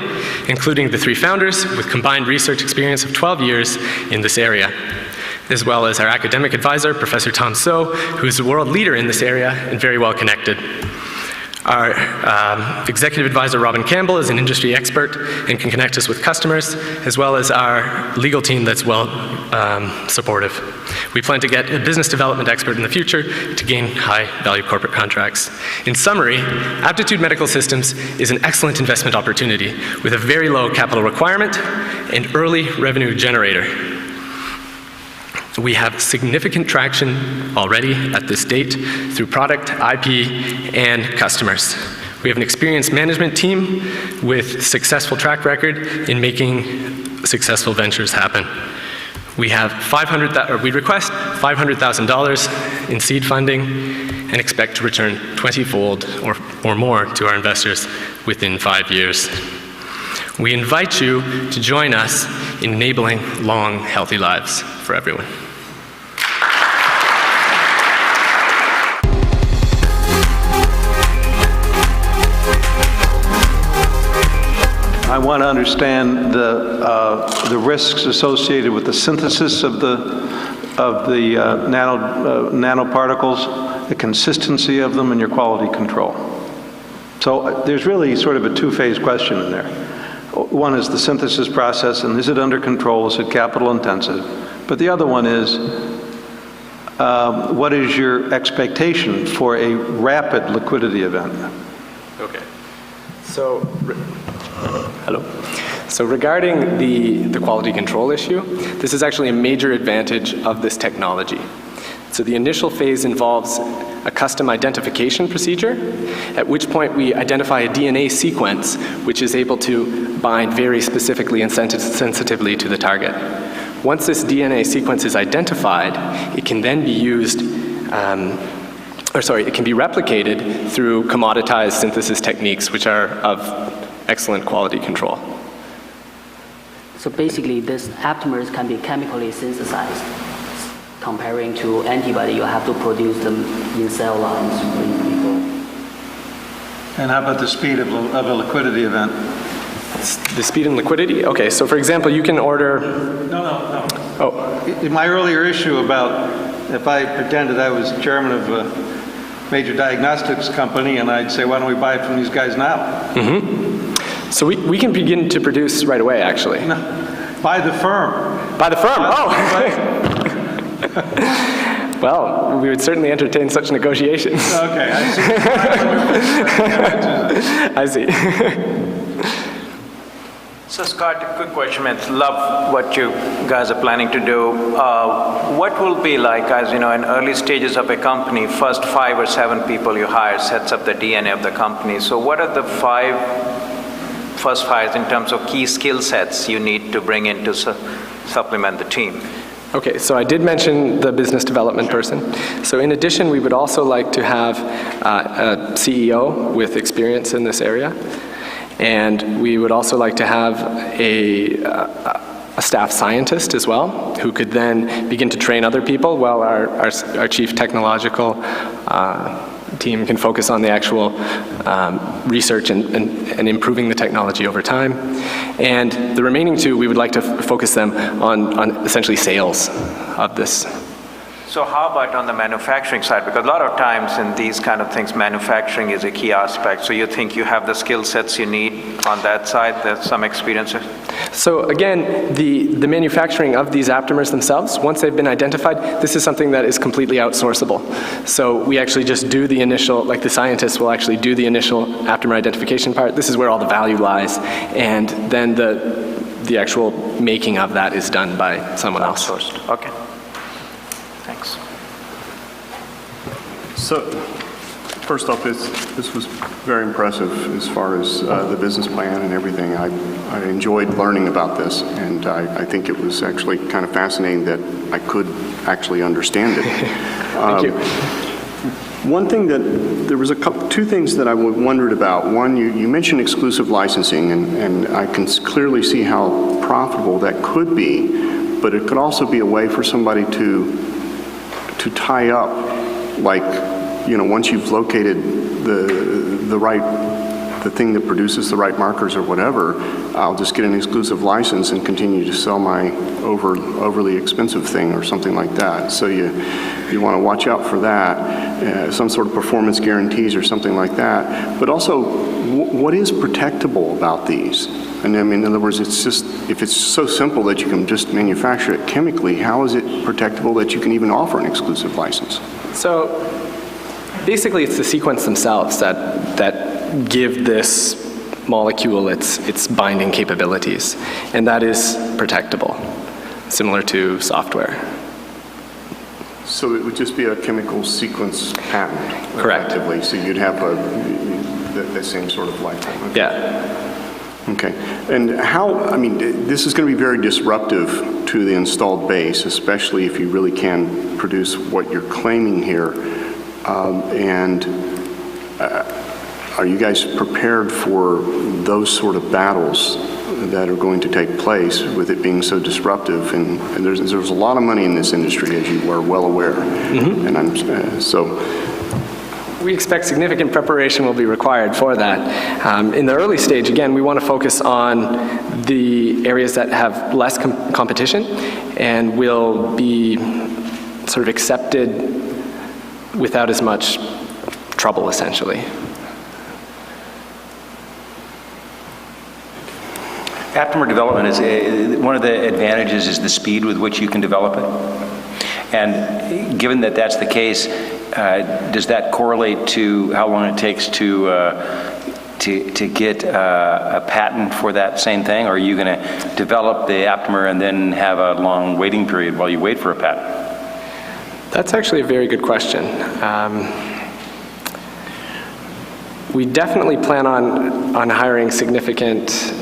including the 3 founders with combined research experience of 12 years in this area, as well as our academic advisor, Professor Tom So, who is a world leader in this area and very well connected. Our executive advisor, Robin Campbell, is an industry expert and can connect us with customers, as well as our legal team that's well supportive. We plan to get a business development expert in the future to gain high-value corporate contracts. In summary, Aptitude Medical Systems is an excellent investment opportunity with a very low capital requirement and early revenue generator. We have significant traction already at this date through product, IP, and customers. We have an experienced management team with successful track record in making successful ventures happen. We request $500,000 in seed funding and expect to return 20-fold or more to our investors within 5 years. We invite you to join us in enabling long, healthy lives for everyone. I want to understand the risks associated with the synthesis of the nanoparticles, the consistency of them, and your quality control. So there's really sort of a 2-phase question in there. One is the synthesis process, and is it under control? Is it capital intensive? But the other one is, what is your expectation for a rapid liquidity event? Okay. So, hello. So regarding the quality control issue, this is actually a major advantage of this technology. So the initial phase involves a custom identification procedure, at which point we identify a DNA sequence which is able to bind very specifically and sensitively to the target. Once this DNA sequence is identified, it can then be used, it can be replicated through commoditized synthesis techniques which are of excellent quality control. So basically, this aptamers can be chemically synthesized. Comparing to antibody, you have to produce them in cell lines. And how about the speed of a liquidity event? The speed and liquidity? Okay, so for example, you can order... No. Oh. In my earlier issue about if I pretended I was chairman of a major diagnostics company and I'd say, why don't we buy it from these guys now? Mm-hmm. So we can begin to produce right away, actually. No. Buy the firm. Buy the firm, Well, we would certainly entertain such negotiations. Okay, I see. So Scott, a quick question. I love what you guys are planning to do. What will be like, as you know, in early stages of a company, first 5 or 7 people you hire sets up the DNA of the company. So what are the 5 first hires in terms of key skill sets you need to bring in to supplement the team? Okay, so I did mention the business development person. So in addition, we would also like to have a CEO with experience in this area. And we would also like to have a staff scientist as well, who could then begin to train other people while our chief technological team can focus on the actual research and improving the technology over time. And the remaining 2, we would like to focus them on essentially sales of this. So how about on the manufacturing side? Because a lot of times in these kind of things, manufacturing is a key aspect. So you think you have the skill sets you need on that side? There's some experience? So again, the manufacturing of these aptamers themselves, once they've been identified, this is something that is completely outsourceable. So we actually just do the initial, like the scientists will actually do the initial aptamer identification part. This is where all the value lies. And then the actual making of that is done by someone else. Outsourced. Okay. Thanks. So, first off, this was very impressive as far as the business plan and everything. I enjoyed learning about this, and I think it was actually kind of fascinating that I could actually understand it. Thank you. One thing that, there was 2 things that I wondered about. One, you mentioned exclusive licensing, and I can clearly see how profitable that could be, but it could also be a way for somebody to tie up, like, you know, once you've located the thing that produces the right markers or whatever, I'll just get an exclusive license and continue to sell my overly expensive thing or something like that. So you want to watch out for that, some sort of performance guarantees or something like that. But also, what is protectable about these? And I mean, in other words, it's just, if it's so simple that you can just manufacture it chemically, how is it protectable that you can even offer an exclusive license? So basically it's the sequence themselves that give this molecule its binding capabilities, and that is protectable, similar to software. So it would just be a chemical sequence patent? Correct. Effectively, so you'd have the same sort of lifetime? Okay. Yeah. Okay. And how, I mean, this is going to be very disruptive to the installed base, especially if you really can produce what you're claiming here. Are you guys prepared for those sort of battles that are going to take place with it being so disruptive? And there's a lot of money in this industry, as you are well aware. Mm-hmm. And we expect significant preparation will be required for that. In the early stage, again, we want to focus on the areas that have less competition and will be sort of accepted without as much trouble, essentially. Aptamer development is one of the advantages is the speed with which you can develop it. And given that that's the case, does that correlate to how long it takes to get a patent for that same thing? Or are you going to develop the aptamer and then have a long waiting period while you wait for a patent? That's actually a very good question. We definitely plan on hiring significant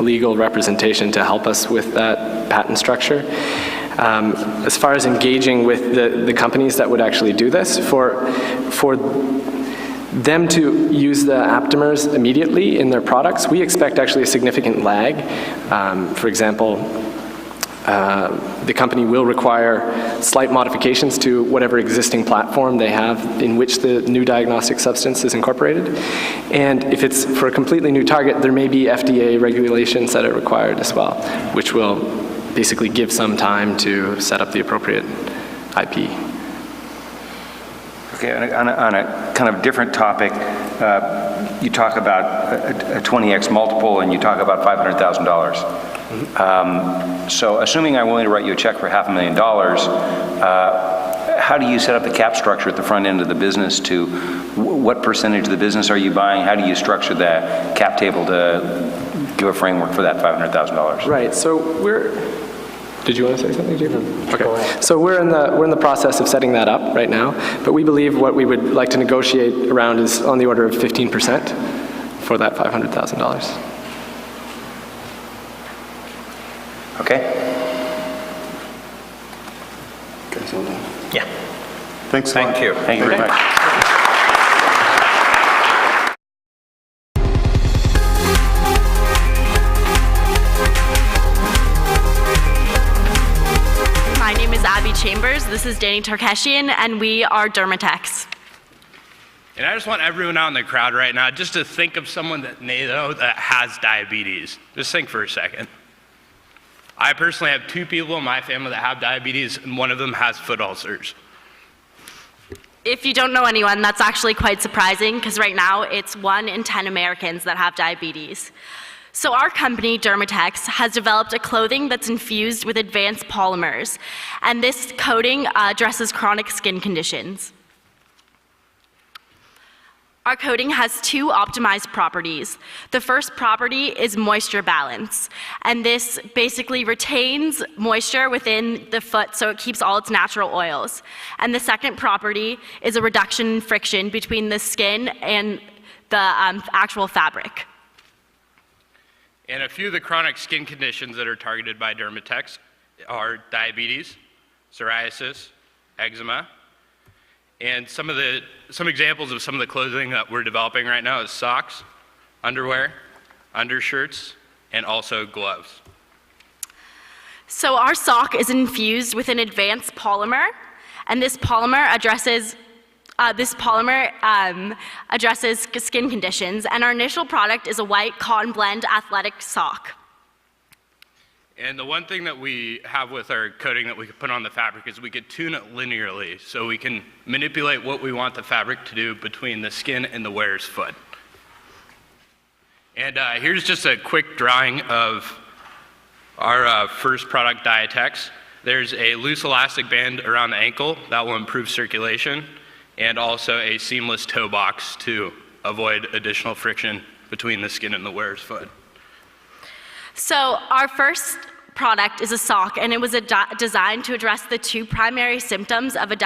legal representation to help us with that patent structure. As far as engaging with the companies that would actually do this, for them to use the aptamers immediately in their products, we expect actually a significant lag. For example, the company will require slight modifications to whatever existing platform they have in which the new diagnostic substance is incorporated. And if it's for a completely new target, there may be FDA regulations that are required as well, which will basically give some time to set up the appropriate IP. Okay, on a kind of different topic, you talk about a 20x multiple and you talk about $500,000. So assuming I'm willing to write you a check for $500,000, how do you set up the cap structure at the front end of the business to, what percentage of the business are you buying? How do you structure the cap table to give a framework for that $500,000? Right, so did you want to say something, JP? Okay. So we're in the process of setting that up right now, but we believe what we would like to negotiate around is on the order of 15% for that $500,000. Okay. Yeah. Thanks a lot. Thank you. Thank you very much. My name is Abby Chambers. This is Danny Tarkeshian, and we are Dermatechs. And I just want everyone out in the crowd right now just to think of someone that they know that has diabetes. Just think for a second. I personally have 2 people in my family that have diabetes, and one of them has foot ulcers. If you don't know anyone, that's actually quite surprising, because right now it's 1 in 10 Americans that have diabetes. So our company, Dermatechs, has developed a clothing that's infused with advanced polymers, and this coating addresses chronic skin conditions. Our coating has 2 optimized properties. The first property is moisture balance, and this basically retains moisture within the foot so it keeps all its natural oils. And the second property is a reduction in friction between the skin and the actual fabric. And a few of the chronic skin conditions that are targeted by Dermatechs are diabetes, psoriasis, eczema, and some examples of some of the clothing that we're developing right now is socks, underwear, undershirts, and also gloves. So our sock is infused with an advanced polymer, and this polymer addresses skin conditions, and our initial product is a white cotton blend athletic sock. And the one thing that we have with our coating that we can put on the fabric is we could tune it linearly, so we can manipulate what we want the fabric to do between the skin and the wearer's foot. And here's just a quick drawing of our first product, Diatex. There's a loose elastic band around the ankle that will improve circulation, and also a seamless toe box to avoid additional friction between the skin and the wearer's foot. So our first product is a sock, and it was designed to address the 2 primary symptoms of a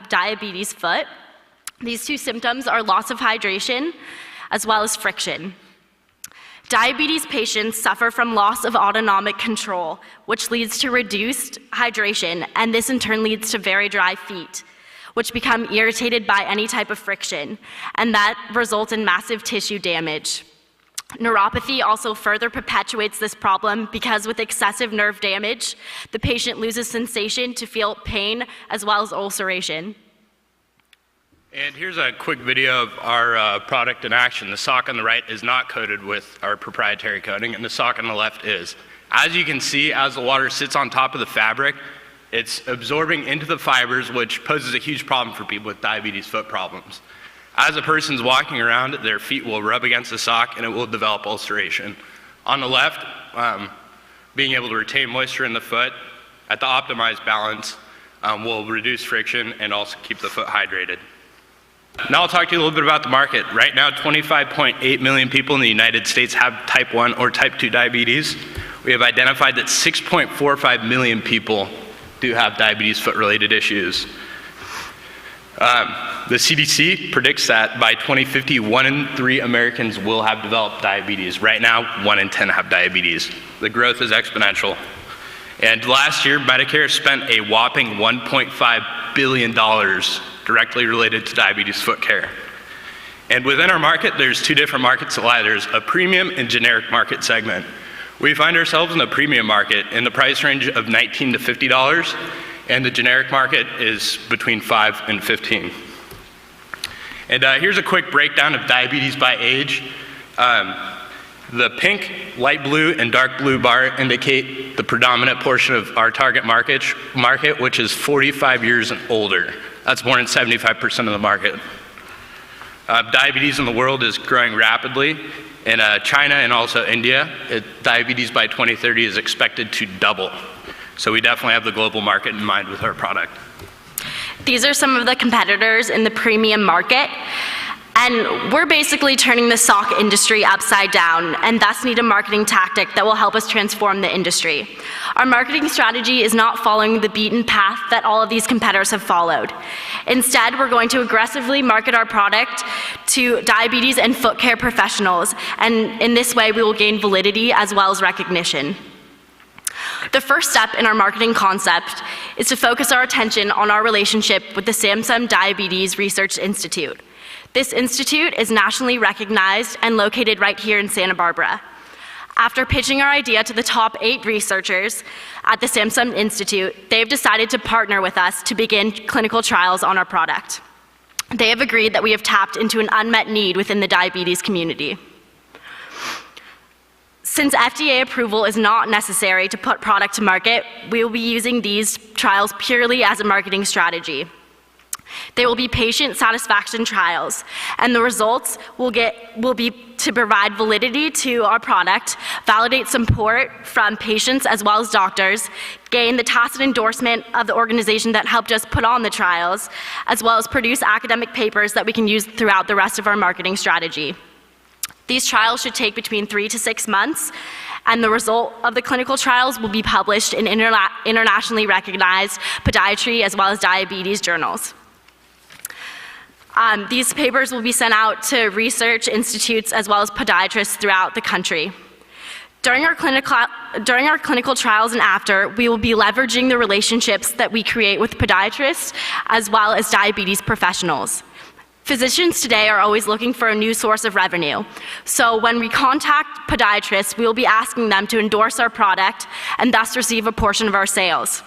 diabetes foot. These 2 symptoms are loss of hydration as well as friction. Diabetes patients suffer from loss of autonomic control, which leads to reduced hydration, and this in turn leads to very dry feet, which become irritated by any type of friction, and that results in massive tissue damage. Neuropathy also further perpetuates this problem because with excessive nerve damage, the patient loses sensation to feel pain as well as ulceration. And here's a quick video of our product in action. The sock on the right is not coated with our proprietary coating, and the sock on the left is. As you can see, as the water sits on top of the fabric, it's absorbing into the fibers, which poses a huge problem for people with diabetes foot problems. As a person's walking around, their feet will rub against the sock and it will develop ulceration. On the left, being able to retain moisture in the foot at the optimized balance will reduce friction and also keep the foot hydrated. Now I'll talk to you a little bit about the market. Right now, 25.8 million people in the United States have type 1 or type 2 diabetes. We have identified that 6.45 million people do have diabetes foot-related issues. The CDC predicts that by 2050, 1 in 3 Americans will have developed diabetes. Right now, 1 in 10 have diabetes. The growth is exponential. And last year, Medicare spent a whopping $1.5 billion directly related to diabetes foot care. And within our market, there's 2 different markets that lie. There's a premium and generic market segment. We find ourselves in the premium market in the price range of $19 to $50, and the generic market is between $5 and $15. And here's a quick breakdown of diabetes by age. The pink, light blue, and dark blue bar indicate the predominant portion of our target market, which is 45 years and older. That's more than 75% of the market. Diabetes in the world is growing rapidly. In China and also India, diabetes by 2030 is expected to double. So we definitely have the global market in mind with our product. These are some of the competitors in the premium market, and we're basically turning the sock industry upside down and thus need a marketing tactic that will help us transform the industry. Our marketing strategy is not following the beaten path that all of these competitors have followed. Instead, we're going to aggressively market our product to diabetes and foot care professionals, and in this way we will gain validity as well as recognition. The first step in our marketing concept is to focus our attention on our relationship with the Samsung Diabetes Research Institute. This institute is nationally recognized and located right here in Santa Barbara. After pitching our idea to the top 8 researchers at the Samsung Institute, they've decided to partner with us to begin clinical trials on our product. They have agreed that we have tapped into an unmet need within the diabetes community. Since FDA approval is not necessary to put product to market, we will be using these trials purely as a marketing strategy. They will be patient satisfaction trials, and the results will be to provide validity to our product, validate support from patients as well as doctors, gain the tacit endorsement of the organization that helped us put on the trials, as well as produce academic papers that we can use throughout the rest of our marketing strategy. These trials should take between 3 to 6 months, and the result of the clinical trials will be published in internationally recognized podiatry as well as diabetes journals. These papers will be sent out to research institutes as well as podiatrists throughout the country. During our clinical trials and after, we will be leveraging the relationships that we create with podiatrists as well as diabetes professionals. Physicians today are always looking for a new source of revenue. So when we contact podiatrists, we will be asking them to endorse our product and thus receive a portion of our sales.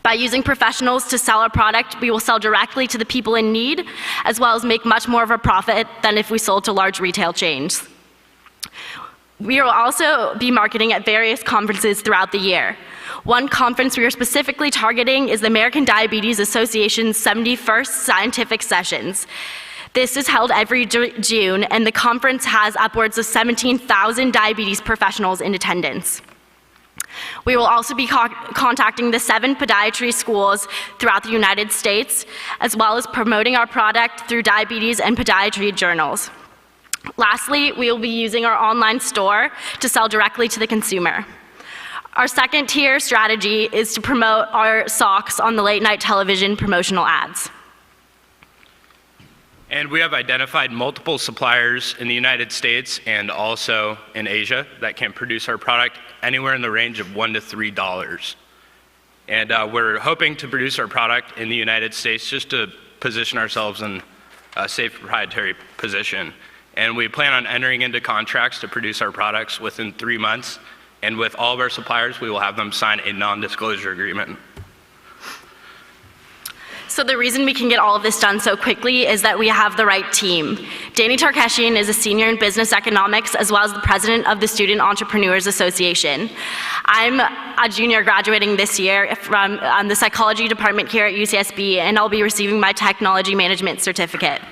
By using professionals to sell our product, we will sell directly to the people in need, as well as make much more of a profit than if we sold to large retail chains. We will also be marketing at various conferences throughout the year. One conference we are specifically targeting is the American Diabetes Association's 71st Scientific Sessions. This is held every June, and the conference has upwards of 17,000 diabetes professionals in attendance. We will also be contacting the 7 podiatry schools throughout the United States, as well as promoting our product through diabetes and podiatry journals. Lastly, we will be using our online store to sell directly to the consumer. Our second tier strategy is to promote our socks on the late night television promotional ads. And we have identified multiple suppliers in the United States and also in Asia that can produce our product anywhere in the range of $1 to $3. And we're hoping to produce our product in the United States just to position ourselves in a safe proprietary position. And we plan on entering into contracts to produce our products within 3 months. And with all of our suppliers, we will have them sign a non-disclosure agreement. So the reason we can get all of this done so quickly is that we have the right team. Danny Tarkeshian is a senior in business economics as well as the president of the Student Entrepreneurs Association. I'm a junior graduating this year from the psychology department here at UCSB, and I'll be receiving my technology management certificate.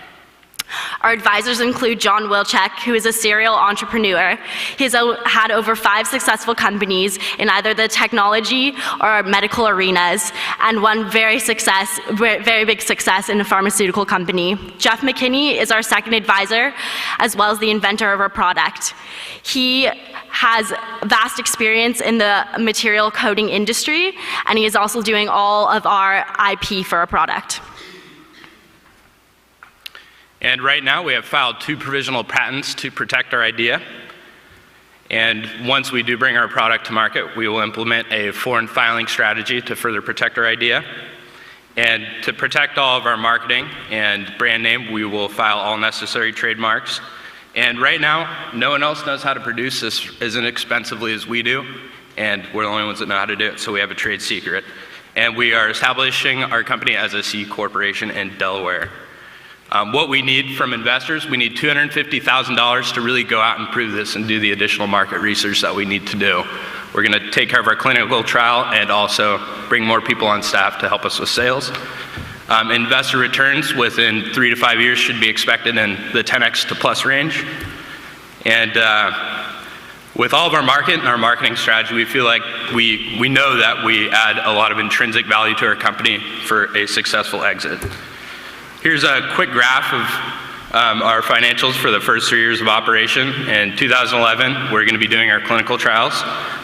Our advisors include John Wilczek, who is a serial entrepreneur. He's had over 5 successful companies in either the technology or medical arenas, and one very big success in a pharmaceutical company. Jeff McKinney is our second advisor, as well as the inventor of our product. He has vast experience in the material coding industry, and he is also doing all of our IP for our product. And right now we have filed 2 provisional patents to protect our idea. And once we do bring our product to market, we will implement a foreign filing strategy to further protect our idea. And to protect all of our marketing and brand name, we will file all necessary trademarks. And right now, no one else knows how to produce this as inexpensively as we do, and we're the only ones that know how to do it, so we have a trade secret. And we are establishing our company as a C corporation in Delaware. What we need from investors, we need $250,000 to really go out and prove this and do the additional market research that we need to do. We're going to take care of our clinical trial and also bring more people on staff to help us with sales. Investor returns within 3 to 5 years should be expected in the 10x to plus range. And With all of our market and our marketing strategy, we feel like we know that we add a lot of intrinsic value to our company for a successful exit. Here's a quick graph of our financials for the first 3 years of operation. In 2011, we're going to be doing our clinical trials.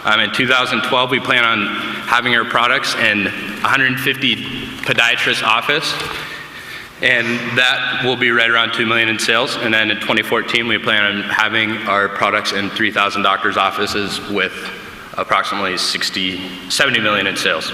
In 2012, we plan on having our products in 150 podiatrist office, and that will be right around $2 million in sales. And then in 2014, we plan on having our products in 3,000 doctors' offices with approximately $70 million in sales.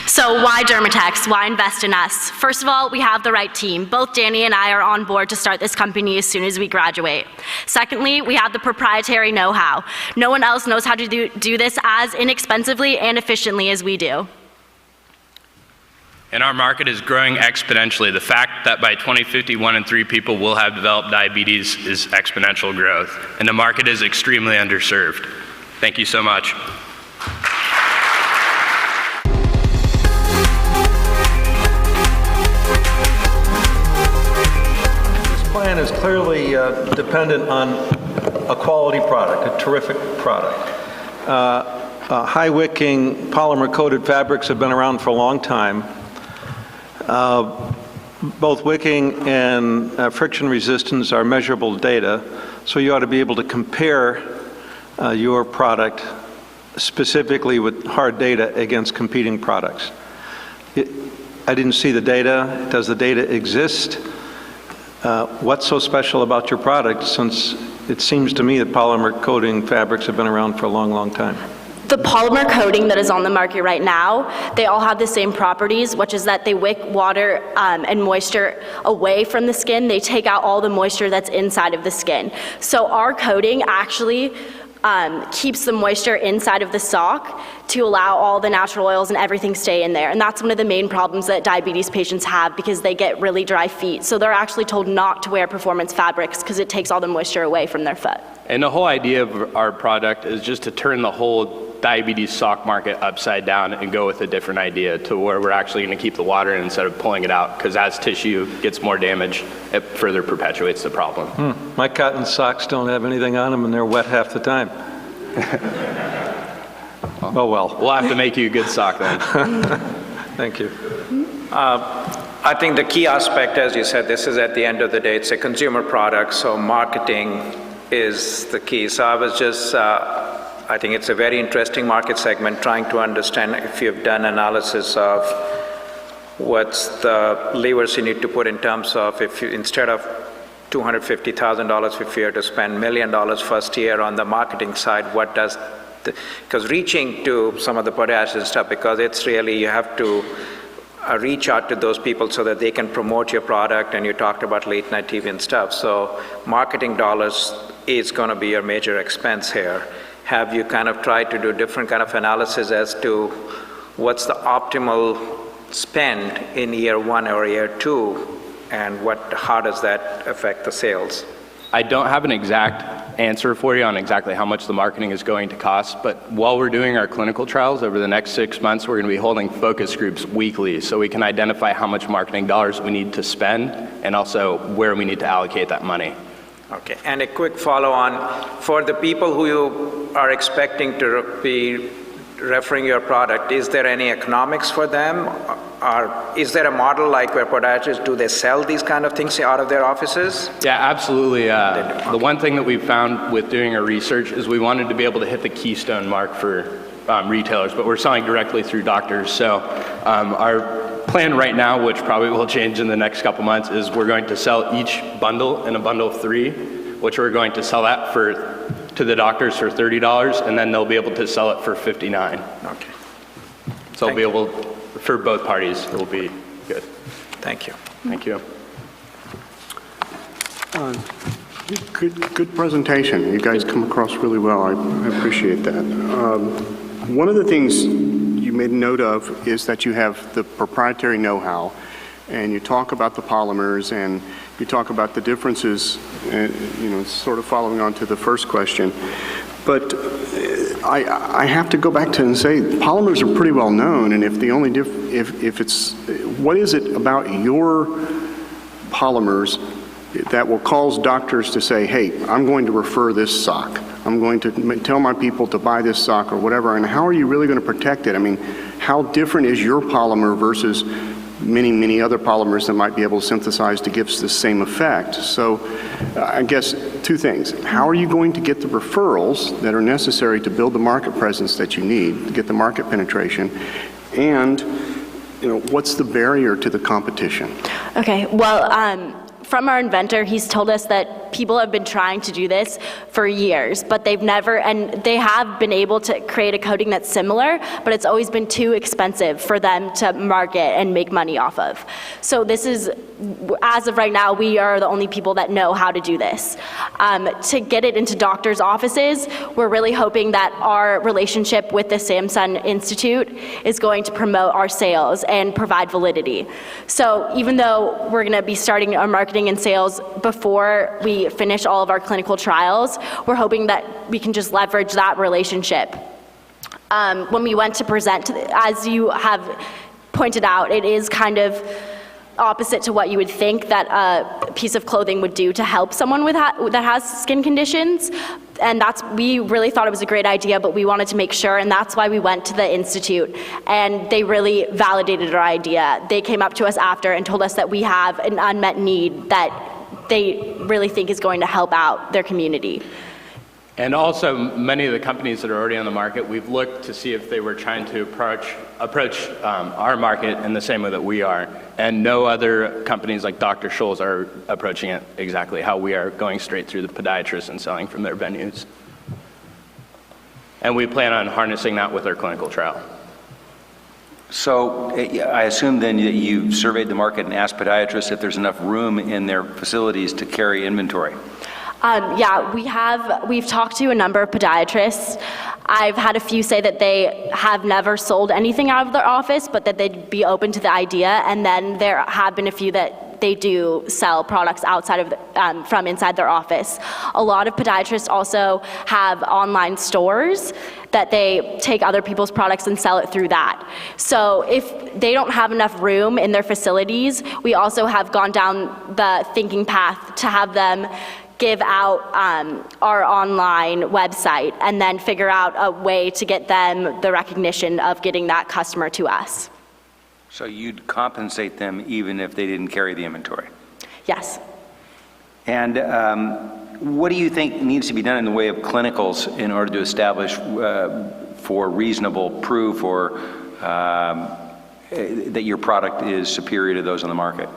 So why Dermatex? Why invest in us? First of all, we have the right team. Both Danny and I are on board to start this company as soon as we graduate. Secondly, we have the proprietary know-how. No one else knows how to do this as inexpensively and efficiently as we do. And our market is growing exponentially. The fact that by 2050, 1 in 3 people will have developed diabetes is exponential growth. And the market is extremely underserved. Thank you so much. This plan is clearly dependent on a quality product, a terrific product. High-wicking polymer-coated fabrics have been around for a long time. Both wicking and friction resistance are measurable data, so you ought to be able to compare your product specifically with hard data against competing products. I didn't see the data. Does the data exist? What's so special about your product, since it seems to me that polymer coating fabrics have been around for a long, long time? The polymer coating that is on the market right now, they all have the same properties, which is that they wick water and moisture away from the skin. They take out all the moisture that's inside of the skin. So our coating actually keeps the moisture inside of the sock to allow all the natural oils and everything stay in there. And that's one of the main problems that diabetes patients have, because they get really dry feet. So they're actually told not to wear performance fabrics because it takes all the moisture away from their foot. And the whole idea of our product is just to turn the whole diabetes sock market upside down and go with a different idea to where we're actually going to keep the water in instead of pulling it out, because as tissue gets more damaged, it further perpetuates the problem. My cotton socks don't have anything on them and they're wet half the time. Oh well. We'll have to make you a good sock then. Thank you. I think the key aspect, as you said, this is at the end of the day, it's a consumer product, so marketing is the key. So I was just, I think it's a very interesting market segment, trying to understand if you've done analysis of what's the levers you need to put in terms of, if you, instead of $250,000, if you are to spend $1 million first year on the marketing side, what does, because reaching to some of the podiatrists and stuff, because it's really, you have to reach out to those people so that they can promote your product, and you talked about late night TV and stuff. So marketing dollars is going to be your major expense here. Have you kind of tried to do different kind of analysis as to what's the optimal spend in year 1 or year 2, and how does that affect the sales? I don't have an exact answer for you on exactly how much the marketing is going to cost, but while we're doing our clinical trials over the next 6 months, we're going to be holding focus groups weekly so we can identify how much marketing dollars we need to spend and also where we need to allocate that money. Okay, and a quick follow-on. For the people who you are expecting to be referring your product, is there any economics for them? Or is there a model like where podiatrists, do they sell these kind of things out of their offices? Yeah, absolutely. The one thing that we found with doing our research is we wanted to be able to hit the keystone mark for retailers, but we're selling directly through doctors. So our plan right now, which probably will change in the next couple months, is we're going to sell each bundle in a bundle of 3, which we're going to sell that to the doctors for $30, and then they'll be able to sell it for $59. Okay. So they'll be able, for both parties, it will be good. Thank you. Thank you. Good presentation. You guys come across really well. I appreciate that. One of the things you made note of is that you have the proprietary know-how, and you talk about the polymers, and you talk about the differences, sort of following on to the first question. But I have to go back to and say polymers are pretty well known, and if the only if it's, what is it about your polymers that will cause doctors to say, hey, I'm going to refer this sock. I'm going to tell my people to buy this sock or whatever. And how are you really going to protect it? I mean, how different is your polymer versus many, many other polymers that might be able to synthesize to give us the same effect? So I guess two things. How are you going to get the referrals that are necessary to build the market presence that you need to get the market penetration? And, you know, what's the barrier to the competition? Okay, well, from our inventor, he's told us that people have been trying to do this for years, but they've never, and they have been able to create a coating that's similar, but it's always been too expensive for them to market and make money off of. So this is, as of right now, we are the only people that know how to do this. To get it into doctors' offices, we're really hoping that our relationship with the Samsung Institute is going to promote our sales and provide validity. So even though we're gonna be starting our marketing and sales before we finish all of our clinical trials, we're hoping that we can just leverage that relationship. When we went to present, as you have pointed out, it is kind of opposite to what you would think that a piece of clothing would do to help someone with that has skin conditions. And we really thought it was a great idea, but we wanted to make sure, and that's why we went to the Institute, and they really validated our idea. They came up to us after and told us that we have an unmet need that they really think is going to help out their community. And also, many of the companies that are already on the market, we've looked to see if they were trying to approach our market in the same way that we are. And no other companies like Dr. Scholl's are approaching it exactly how we are, going straight through the podiatrists and selling from their venues. And we plan on harnessing that with our clinical trial. So I assume then that you've surveyed the market and asked podiatrists if there's enough room in their facilities to carry inventory. Yeah, we've talked to a number of podiatrists. I've had a few say that they have never sold anything out of their office, but that they'd be open to the idea. And then there have been a few that they do sell products outside of from inside their office. A lot of podiatrists also have online stores that they take other people's products and sell it through that. So if they don't have enough room in their facilities, we also have gone down the thinking path to have them give out our online website and then figure out a way to get them the recognition of getting that customer to us. So you'd compensate them even if they didn't carry the inventory? Yes. And what do you think needs to be done in the way of clinicals in order to establish for reasonable proof or that your product is superior to those on the market?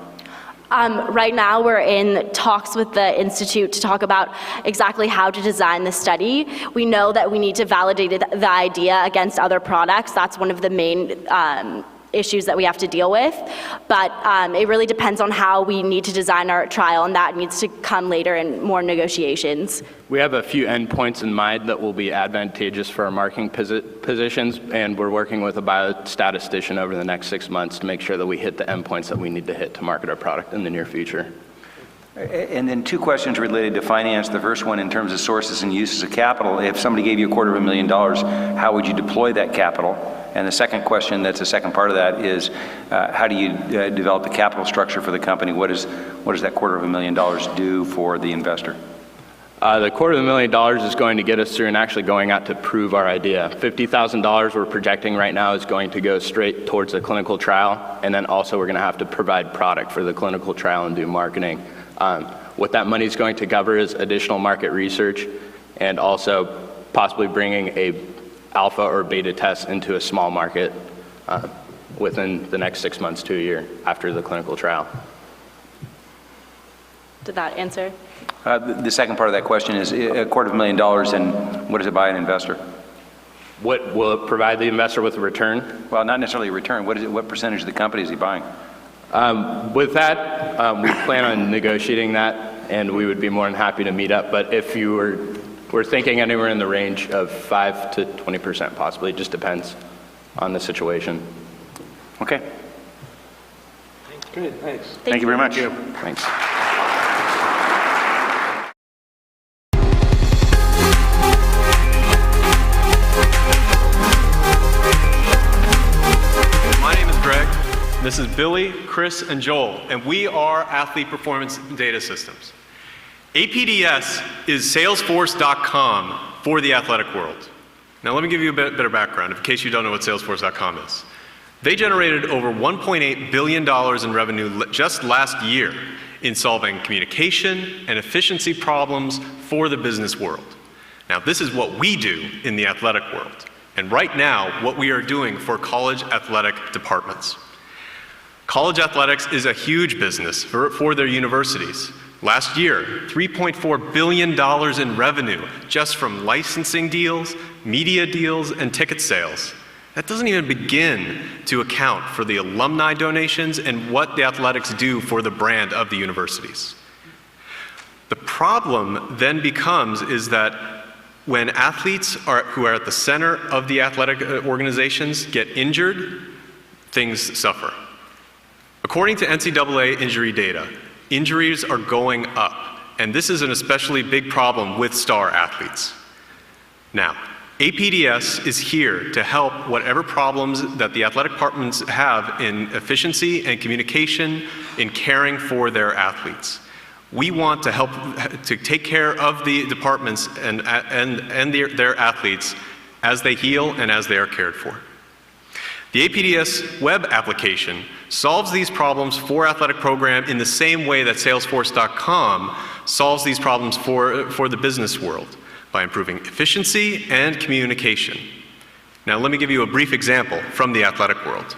Right now, we're in talks with the Institute to talk about exactly how to design the study. We know that we need to validate the idea against other products. That's one of the main issues that we have to deal with. But it really depends on how we need to design our trial, and that needs to come later in more negotiations. We have a few endpoints in mind that will be advantageous for our marketing positions, and we're working with a biostatistician over the next 6 months to make sure that we hit the endpoints that we need to hit to market our product in the near future. And then two questions related to finance. The first one in terms of sources and uses of capital. If somebody gave you $250,000, how would you deploy that capital? And the second question, that's the second part of that, is how do you develop the capital structure for the company? What does that $250,000 do for the investor? The $250,000 is going to get us through and actually going out to prove our idea. $50,000 we're projecting right now is going to go straight towards the clinical trial, and then also we're going to have to provide product for the clinical trial and do marketing. What that money is going to cover is additional market research and also possibly bringing a alpha or beta test into a small market within the next 6 months to a year after the clinical trial. Did that answer? The second part of that question is $250,000, and what does it buy an investor? What will it provide the investor with a return? Well, not necessarily a return. What percentage of the company is he buying? With that, we plan on negotiating that, and we would be more than happy to meet up. But if we're thinking anywhere in the range of 5 to 20% possibly. It just depends on the situation. Okay. Great, thanks. Thank you very much. Thanks. This is Billy, Chris, and Joel, and we are Athlete Performance Data Systems. APDS is Salesforce.com for the athletic world. Now let me give you a bit of background in case you don't know what Salesforce.com is. They generated over $1.8 billion in revenue just last year in solving communication and efficiency problems for the business world. Now this is what we do in the athletic world, and right now what we are doing for college athletic departments. College athletics is a huge business for their universities. Last year, $3.4 billion in revenue just from licensing deals, media deals, and ticket sales. That doesn't even begin to account for the alumni donations and what the athletics do for the brand of the universities. The problem then becomes is that when athletes who are at the center of the athletic organizations get injured, things suffer. According to NCAA injury data, injuries are going up, and this is an especially big problem with star athletes. Now, APDS is here to help whatever problems that the athletic departments have in efficiency and communication in caring for their athletes. We want to help to take care of the departments and their athletes as they heal and as they are cared for. The APDS web application solves these problems for athletic program in the same way that Salesforce.com solves these problems for the business world, by improving efficiency and communication. Now let me give you a brief example from the athletic world.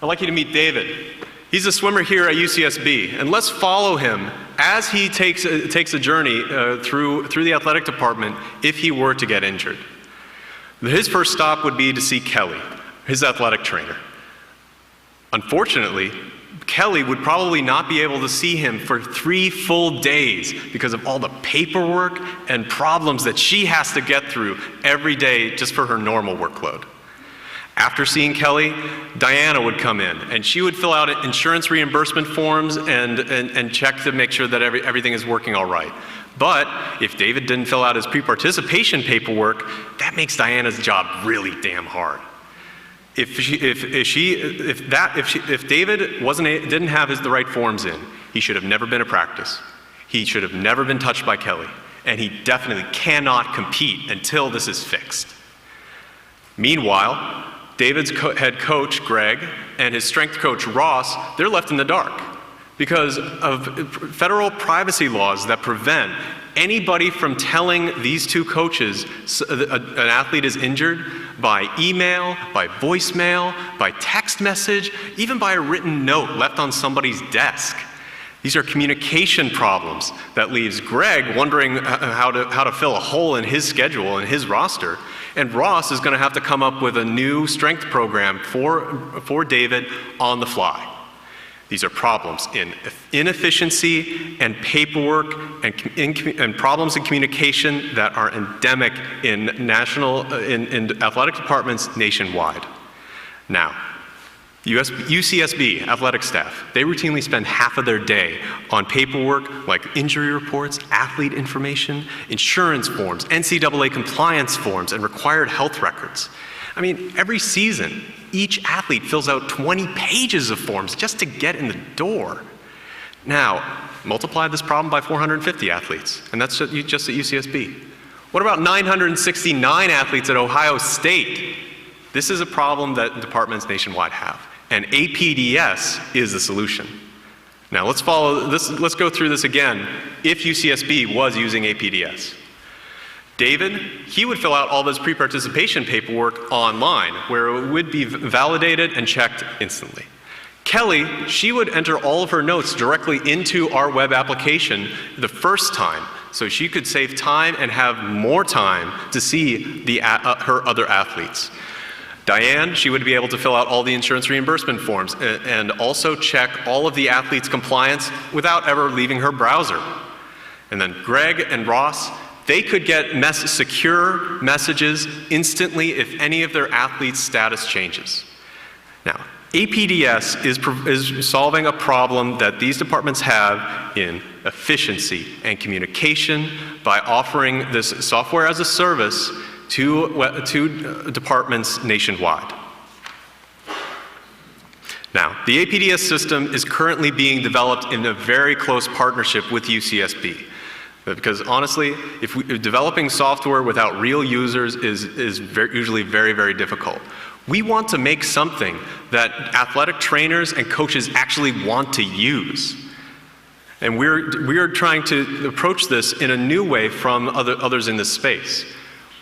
I'd like you to meet David. He's a swimmer here at UCSB, and let's follow him as he takes a journey through the athletic department if he were to get injured. His first stop would be to see Kelly, his athletic trainer. Unfortunately, Kelly would probably not be able to see him for 3 full days because of all the paperwork and problems that she has to get through every day just for her normal workload. After seeing Kelly, Diana would come in and she would fill out insurance reimbursement forms and check to make sure that everything is working all right. But if David didn't fill out his pre-participation paperwork, that makes Diana's job really damn hard. If David didn't have the right forms in, he should have never been at practice. He should have never been touched by Kelly, and he definitely cannot compete until this is fixed. Meanwhile, David's head coach, Greg, and his strength coach, Ross, they're left in the dark because of federal privacy laws that prevent anybody from telling these two coaches an athlete is injured by email, by voicemail, by text message, even by a written note left on somebody's desk. These are communication problems that leaves Greg wondering how to fill a hole in his schedule and his roster, and Ross is going to have to come up with a new strength program for David on the fly. These are problems in inefficiency and paperwork and problems in communication that are endemic in athletic departments nationwide. Now, UCSB athletic staff, they routinely spend half of their day on paperwork like injury reports, athlete information, insurance forms, NCAA compliance forms, and required health records. I mean, every season, each athlete fills out 20 pages of forms just to get in the door. Now, multiply this problem by 450 athletes, and that's just at UCSB. What about 969 athletes at Ohio State? This is a problem that departments nationwide have, and APDS is the solution. Now, let's go through this again if UCSB was using APDS. David, he would fill out all of his pre-participation paperwork online, where it would be validated and checked instantly. Kelly, she would enter all of her notes directly into our web application the first time, so she could save time and have more time to see her other athletes. Diane, she would be able to fill out all the insurance reimbursement forms and also check all of the athletes' compliance without ever leaving her browser. And then Greg and Ross, they could get secure messages instantly if any of their athletes' status changes. Now, APDS is solving a problem that these departments have in efficiency and communication by offering this software as a service to departments nationwide. Now, the APDS system is currently being developed in a very close partnership with UCSB. Because honestly, developing software without real users is usually very, very difficult. We want to make something that athletic trainers and coaches actually want to use. And we're trying to approach this in a new way from others in this space.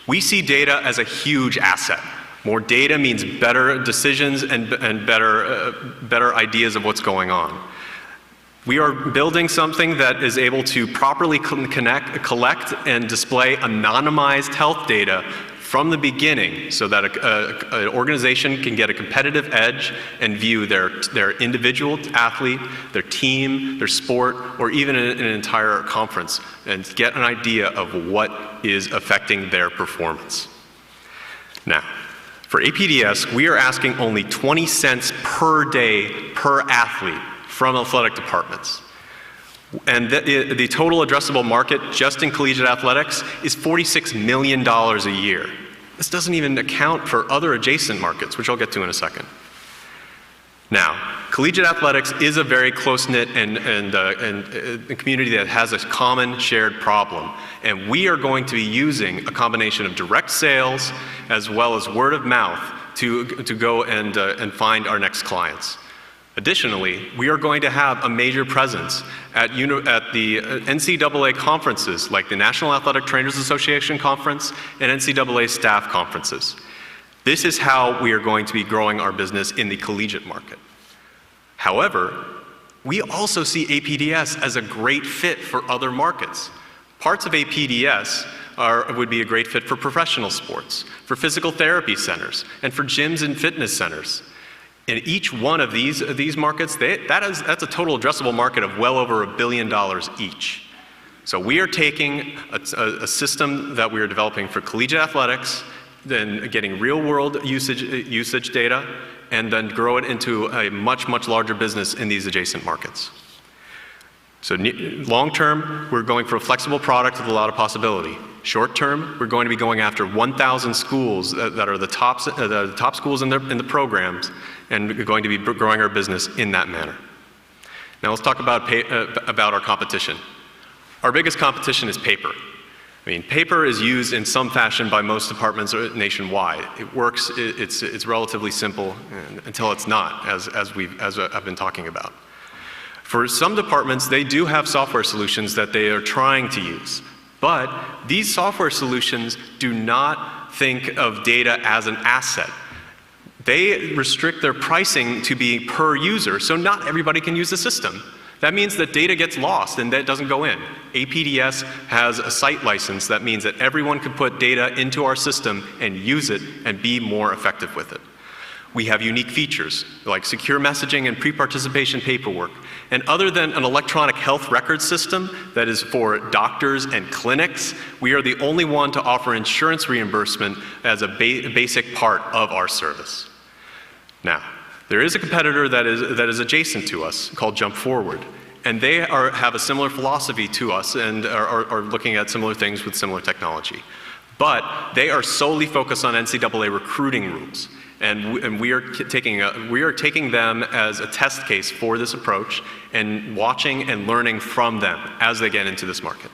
We see data as a huge asset. More data means better decisions and better ideas of what's going on. We are building something that is able to properly collect and display anonymized health data from the beginning so that an organization can get a competitive edge and view their individual athlete, their team, their sport, or even an entire conference, and get an idea of what is affecting their performance. Now, for APDS, we are asking only 20 cents per day per athlete from athletic departments. And the total addressable market just in collegiate athletics is $46 million a year. This doesn't even account for other adjacent markets, which I'll get to in a second. Now, collegiate athletics is a very close-knit and a community that has a common shared problem. And we are going to be using a combination of direct sales as well as word of mouth to go and find our next clients. Additionally, we are going to have a major presence at the NCAA conferences like the National Athletic Trainers Association Conference and NCAA staff conferences. This is how we are going to be growing our business in the collegiate market. However, we also see APDS as a great fit for other markets. Parts of APDS would be a great fit for professional sports, for physical therapy centers, and for gyms and fitness centers. In each one of these markets, that's a total addressable market of well over $1 billion each. So we are taking a system that we are developing for collegiate athletics, then getting real-world usage data, and then grow it into a much, much larger business in these adjacent markets. So long-term, we're going for a flexible product with a lot of possibility. Short-term, we're going to be going after 1,000 schools that are the top schools in the programs, and we're going to be growing our business in that manner. Now let's talk about our competition. Our biggest competition is paper. I mean, paper is used in some fashion by most departments nationwide. It works, it's relatively simple until it's not, as I've been talking about. For some departments, they do have software solutions that they are trying to use. But these software solutions do not think of data as an asset. They restrict their pricing to be per user, so not everybody can use the system. That means that data gets lost and that doesn't go in. APDS has a site license that means that everyone can put data into our system and use it and be more effective with it. We have unique features like secure messaging and pre-participation paperwork. And other than an electronic health record system that is for doctors and clinics, we are the only one to offer insurance reimbursement as a basic part of our service. Now, there is a competitor that is adjacent to us called Jump Forward. And they have a similar philosophy to us and are looking at similar things with similar technology. But they are solely focused on NCAA recruiting rules. And we are taking them as a test case for this approach and watching and learning from them as they get into this market.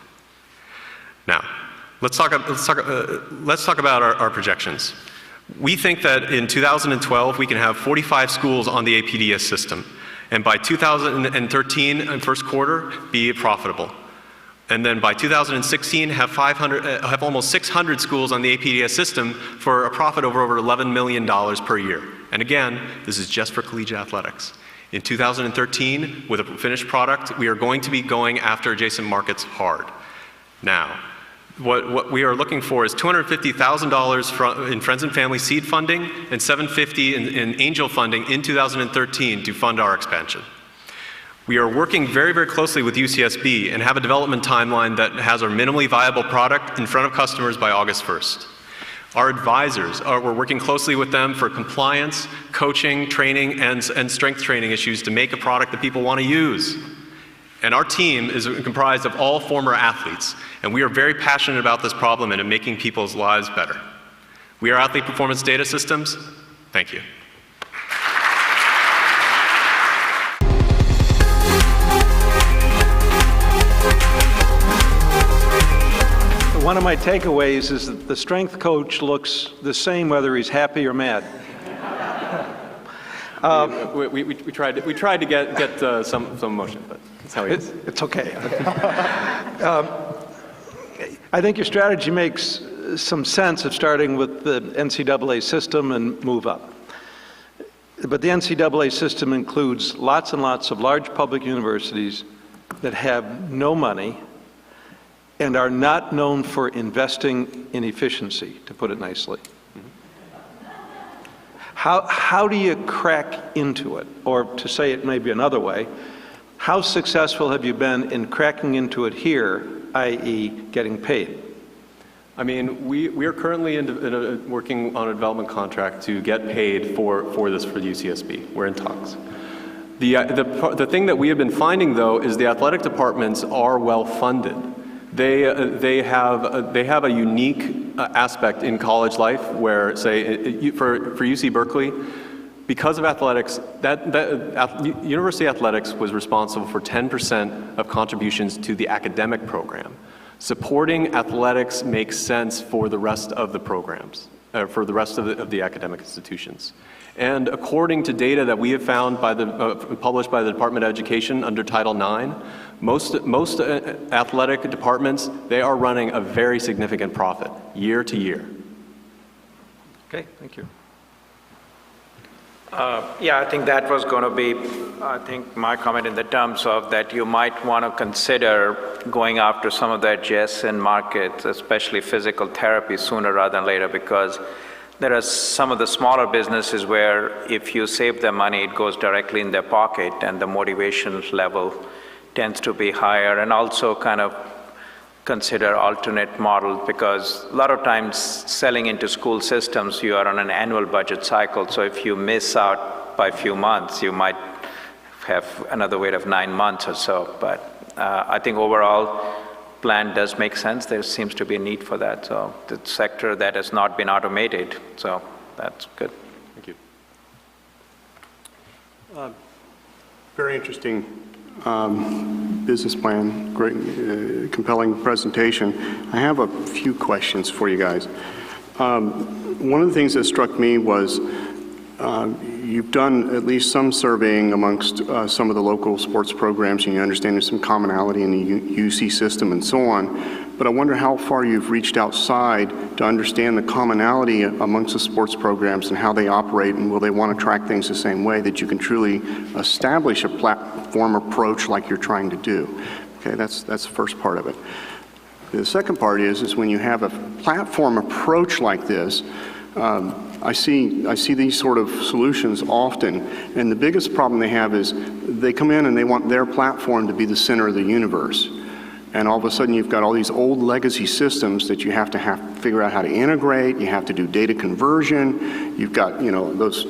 Now, let's talk about our projections. We think that in 2012 we can have 45 schools on the APDS system, and by 2013 in first quarter be profitable. And then by 2016, have almost 600 schools on the APDS system for a profit of over $11 million per year. And again, this is just for collegiate athletics. In 2013, with a finished product, we are going to be going after adjacent markets hard. Now, what we are looking for is $250,000 in friends and family seed funding and $750,000 in angel funding in 2013 to fund our expansion. We are working very, very closely with UCSB and have a development timeline that has our minimally viable product in front of customers by August 1st. Our advisors, we're working closely with them for compliance, coaching, training, and strength training issues to make a product that people want to use. And our team is comprised of all former athletes, and we are very passionate about this problem and in making people's lives better. We are Athlete Performance Data Systems. Thank you. One of my takeaways is that the strength coach looks the same whether he's happy or mad. We tried to get some emotion, but that's how he is. It's okay. I think your strategy makes some sense of starting with the NCAA system and move up. But the NCAA system includes lots and lots of large public universities that have no money and are not known for investing in efficiency, to put it nicely. How do you crack into it? Or to say it maybe another way, how successful have you been in cracking into it here, i.e. getting paid? I mean, we are currently working on a development contract to get paid for this for the UCSB. We're in talks. The thing that we have been finding, though, is the athletic departments are well funded. They have a unique aspect in college life where, say, for UC Berkeley, because of athletics, university athletics was responsible for 10% of contributions to the academic program. Supporting athletics makes sense for the rest of the programs, for the rest of the academic institutions. And according to data that we have found published by the Department of Education under Title IX, most athletic departments, they are running a very significant profit year to year. Okay, thank you. Yeah, I think that was going to be, I think, my comment in the terms of that you might want to consider going after some of the adjacent markets, especially physical therapy, sooner rather than later, because there are some of the smaller businesses where if you save them money, it goes directly in their pocket, and the motivation level tends to be higher. And also kind of consider alternate models, because a lot of times selling into school systems, you are on an annual budget cycle. So if you miss out by a few months, you might have another wait of 9 months or so. But I think overall, plan does make sense. There seems to be a need for that. So the sector that has not been automated, so that's good. Thank you. Very interesting business plan, great, compelling presentation. I have a few questions for you guys. One of the things that struck me was you've done at least some surveying amongst some of the local sports programs, and you understand there's some commonality in the UC system and so on. But I wonder how far you've reached outside to understand the commonality amongst the sports programs and how they operate, and will they want to track things the same way, that you can truly establish a platform approach like you're trying to do. Okay, that's the first part of it. The second part is when you have a platform approach like this, I see these sort of solutions often, and the biggest problem they have is they come in and they want their platform to be the center of the universe. And all of a sudden you've got all these old legacy systems that you have to figure out how to integrate, you have to do data conversion, you've got, you know, those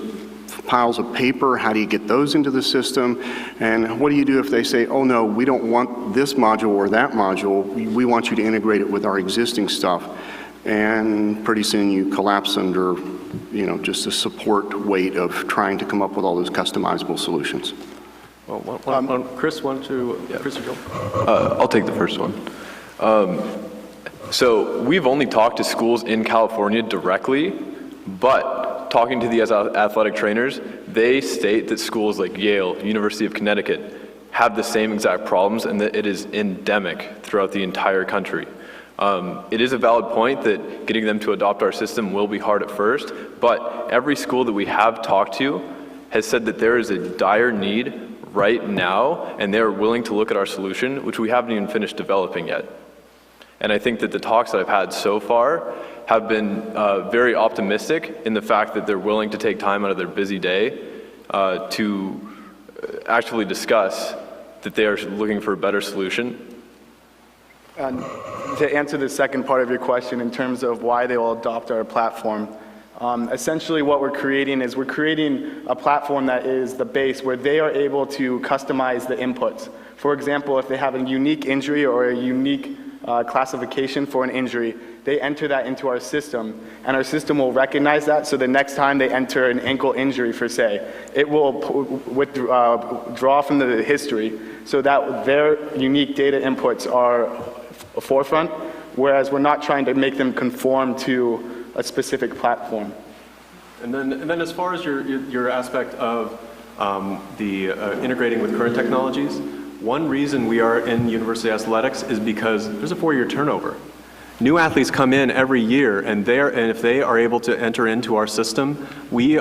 piles of paper, how do you get those into the system? And what do you do if they say, oh no, we don't want this module or that module, we want you to integrate it with our existing stuff. And pretty soon you collapse under, you know, just the support weight of trying to come up with all those customizable solutions. Well, Chris, Chris or Joel? I'll take the first one. So we've only talked to schools in California directly, but talking to the athletic trainers, they state that schools like Yale, University of Connecticut, have the same exact problems and that it is endemic throughout the entire country. It is a valid point that getting them to adopt our system will be hard at first, but every school that we have talked to has said that there is a dire need right now, and they're willing to look at our solution, which we haven't even finished developing yet. And I think that the talks that I've had so far have been very optimistic in the fact that they're willing to take time out of their busy day to actually discuss that they are looking for a better solution. To answer the second part of your question in terms of why they will adopt our platform, essentially what we're creating is we're creating a platform that is the base where they are able to customize the inputs. For example, if they have a unique injury or a unique classification for an injury, they enter that into our system, and our system will recognize that, so the next time they enter an ankle injury, for say, it will draw from the history so that their unique data inputs are forefront, whereas we're not trying to make them conform to a specific platform. And then as far as your aspect of integrating with current technologies, one reason we are in university athletics is because there's a 4-year turnover. New athletes come in every year, and if they are able to enter into our system, we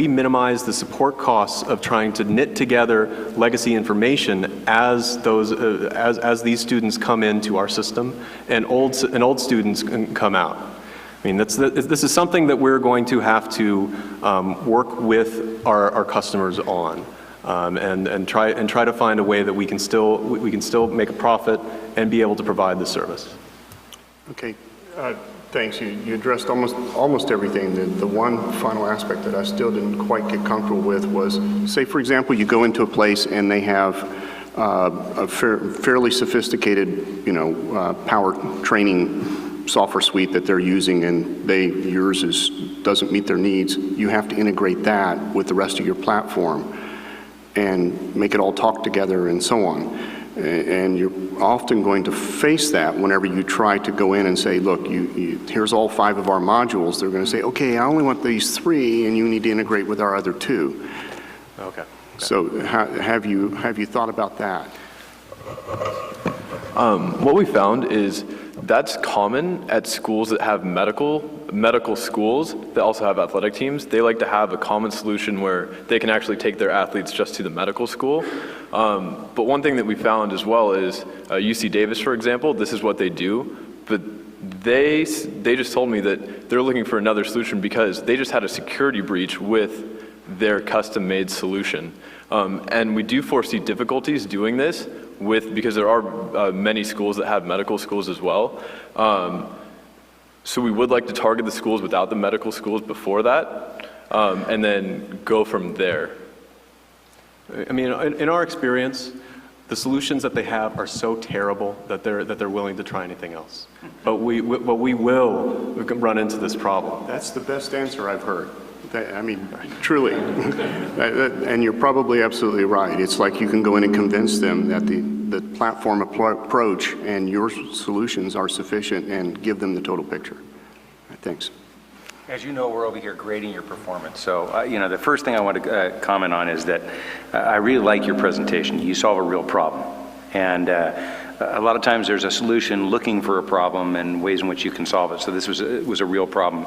minimize the support costs of trying to knit together legacy information as these students come into our system, and old students can come out. I mean, this is something that we're going to have to work with our customers on, and try to find a way that we can still make a profit and be able to provide the service. Okay, thanks. You addressed almost everything. The one final aspect that I still didn't quite get comfortable with was, say, for example, you go into a place and they have a fairly sophisticated, power training software suite that they're using, and yours doesn't meet their needs. You have to integrate that with the rest of your platform and make it all talk together and so on. And you're often going to face that whenever you try to go in and say, look, here's all 5 of our modules. They're going to say, okay, I only want these 3, and you need to integrate with our other 2. Okay. So have you thought about that? What we found is that's common at schools that have medical schools that also have athletic teams. They like to have a common solution where they can actually take their athletes just to the medical school. But one thing that we found as well is UC Davis, for example, this is what they do, but they just told me that they're looking for another solution because they just had a security breach with their custom-made solution. And we do foresee difficulties doing this because there are many schools that have medical schools as well. So we would like to target the schools without the medical schools before that, and then go from there. I mean, in our experience, the solutions that they have are so terrible that they're willing to try anything else. But we will run into this problem. That's the best answer I've heard. I mean, truly. And you're probably absolutely right. It's like you can go in and convince them that the platform approach and your solutions are sufficient and give them the total picture. Thanks. As you know, we're over here grading your performance. So, the first thing I want to comment on is that I really like your presentation. You solve a real problem. And a lot of times there's a solution looking for a problem and ways in which you can solve it. So this was a real problem.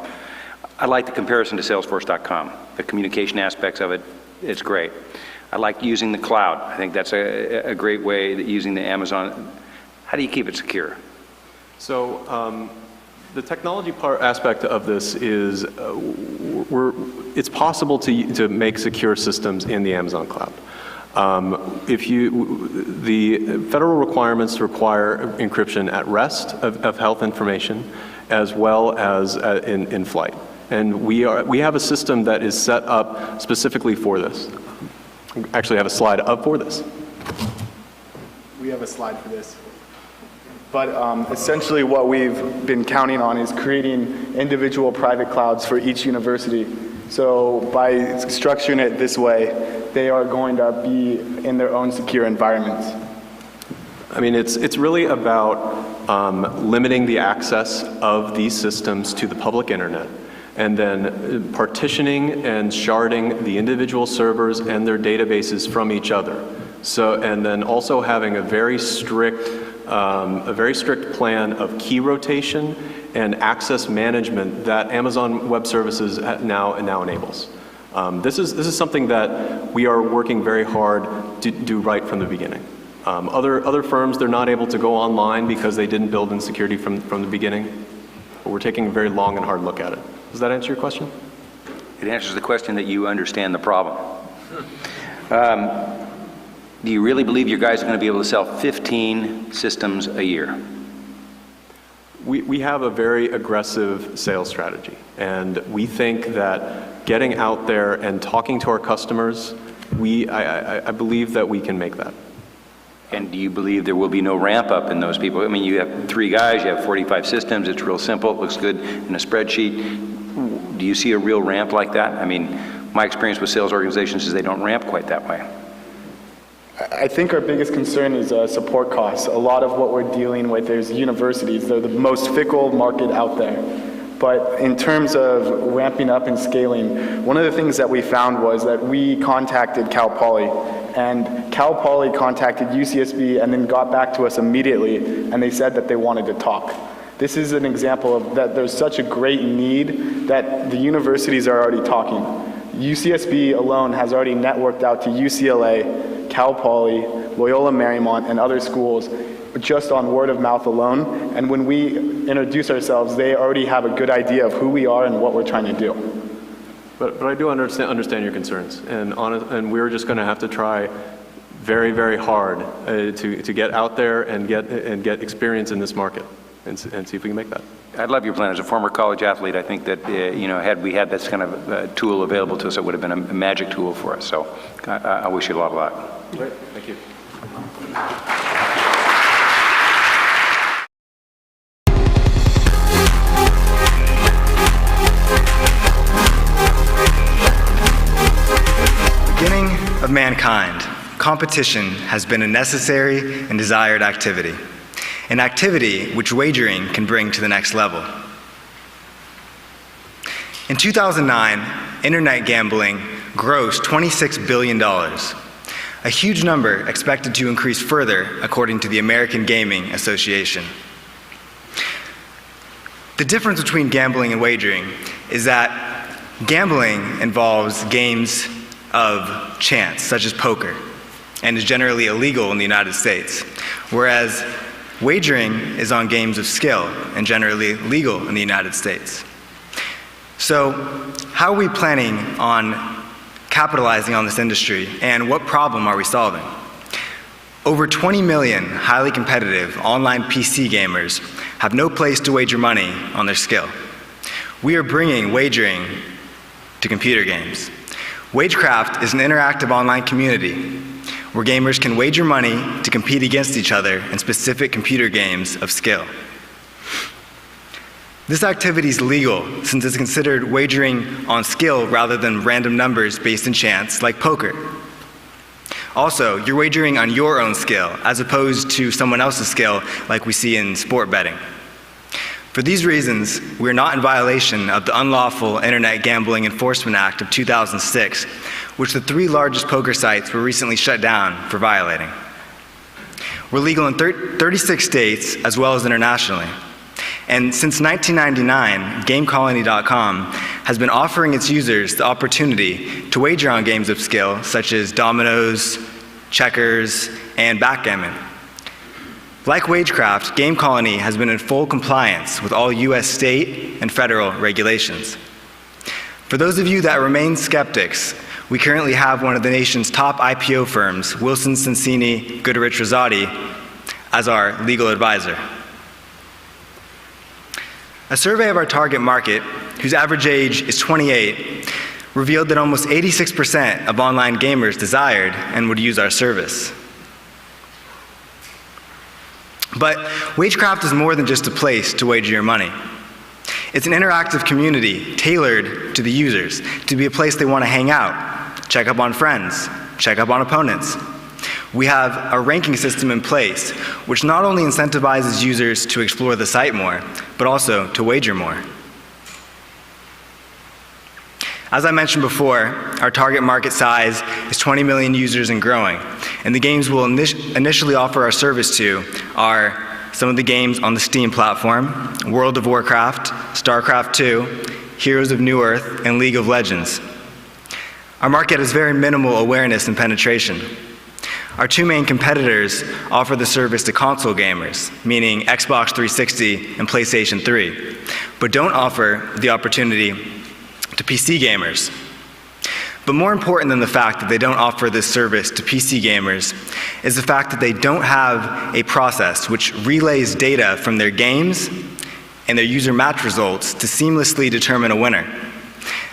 I like the comparison to Salesforce.com. The communication aspects of it, it's great. I like using the cloud. I think that's a great way that using the Amazon. How do you keep it secure? So the technology aspect of this is it's possible to make secure systems in the Amazon cloud. The federal requirements require encryption at rest of health information as well as in flight. And we have a system that is set up specifically for this. We actually have a slide up for this. We have a slide for this. But essentially what we've been counting on is creating individual private clouds for each university. So by structuring it this way, they are going to be in their own secure environments. I mean, it's really about limiting the access of these systems to the public internet, and then partitioning and sharding the individual servers and their databases from each other. So, and then also having a very strict plan of key rotation and access management that Amazon Web Services now enables. This is something that we are working very hard to do right from the beginning. Other firms, they're not able to go online because they didn't build in security from the beginning. But we're taking a very long and hard look at it. Does that answer your question? It answers the question that you understand the problem. Do you really believe your guys are going to be able to sell 15 systems a year? We have a very aggressive sales strategy, and we think that getting out there and talking to our customers, I believe that we can make that. And do you believe there will be no ramp up in those people? I mean, you have 3 guys, you have 45 systems, it's real simple, it looks good in a spreadsheet. Do you see a real ramp like that? I mean, my experience with sales organizations is they don't ramp quite that way. I think our biggest concern is support costs. A lot of what we're dealing with is universities. They're the most fickle market out there. But in terms of ramping up and scaling, one of the things that we found was that we contacted Cal Poly, and Cal Poly contacted UCSB and then got back to us immediately, and they said that they wanted to talk. This is an example of that there's such a great need that the universities are already talking. UCSB alone has already networked out to UCLA, Cal Poly, Loyola Marymount, and other schools just on word of mouth alone. And when we introduce ourselves, they already have a good idea of who we are and what we're trying to do. But I do understand your concerns, and we're just going to have to try very, very hard to get out there and get experience in this market and see if we can make that. I love your plan. As a former college athlete, I think that had we had this kind of tool available to us, it would have been a magic tool for us. So I wish you a lot of luck. Great. Thank you. Beginning of mankind, competition has been a necessary and desired activity, an activity which wagering can bring to the next level. In 2009, internet gambling grossed $26 billion, a huge number expected to increase further according to the American Gaming Association. The difference between gambling and wagering is that gambling involves games of chance, such as poker, and is generally illegal in the United States, whereas wagering is on games of skill and generally legal in the United States. So, how are we planning on capitalizing on this industry, and what problem are we solving? Over 20 million highly competitive online PC gamers have no place to wager money on their skill. We are bringing wagering to computer games. Wagecraft is an interactive online community where gamers can wager money to compete against each other in specific computer games of skill. This activity is legal since it's considered wagering on skill rather than random numbers based in chance like poker. Also, you're wagering on your own skill as opposed to someone else's skill like we see in sport betting. For these reasons, we are not in violation of the Unlawful Internet Gambling Enforcement Act of 2006, which the 3 largest poker sites were recently shut down for violating. We're legal in 36 states as well as internationally. And since 1999, GameColony.com has been offering its users the opportunity to wager on games of skill such as dominoes, checkers, and backgammon. Like Wagecraft, Game Colony has been in full compliance with all U.S. state and federal regulations. For those of you that remain skeptics, we currently have one of the nation's top IPO firms, Wilson Sonsini Goodrich Rosati, as our legal advisor. A survey of our target market, whose average age is 28, revealed that almost 86% of online gamers desired and would use our service. But Wagecraft is more than just a place to wager your money. It's an interactive community tailored to the users, to be a place they want to hang out, check up on friends, check up on opponents. We have a ranking system in place, which not only incentivizes users to explore the site more, but also to wager more. As I mentioned before, our target market size is 20 million users and growing, and the games we'll initially offer our service to are some of the games on the Steam platform, World of Warcraft, StarCraft II, Heroes of New Earth, and League of Legends. Our market has very minimal awareness and penetration. Our 2 main competitors offer the service to console gamers, meaning Xbox 360 and PlayStation 3, but don't offer the opportunity to PC gamers. But more important than the fact that they don't offer this service to PC gamers is the fact that they don't have a process which relays data from their games and their user match results to seamlessly determine a winner.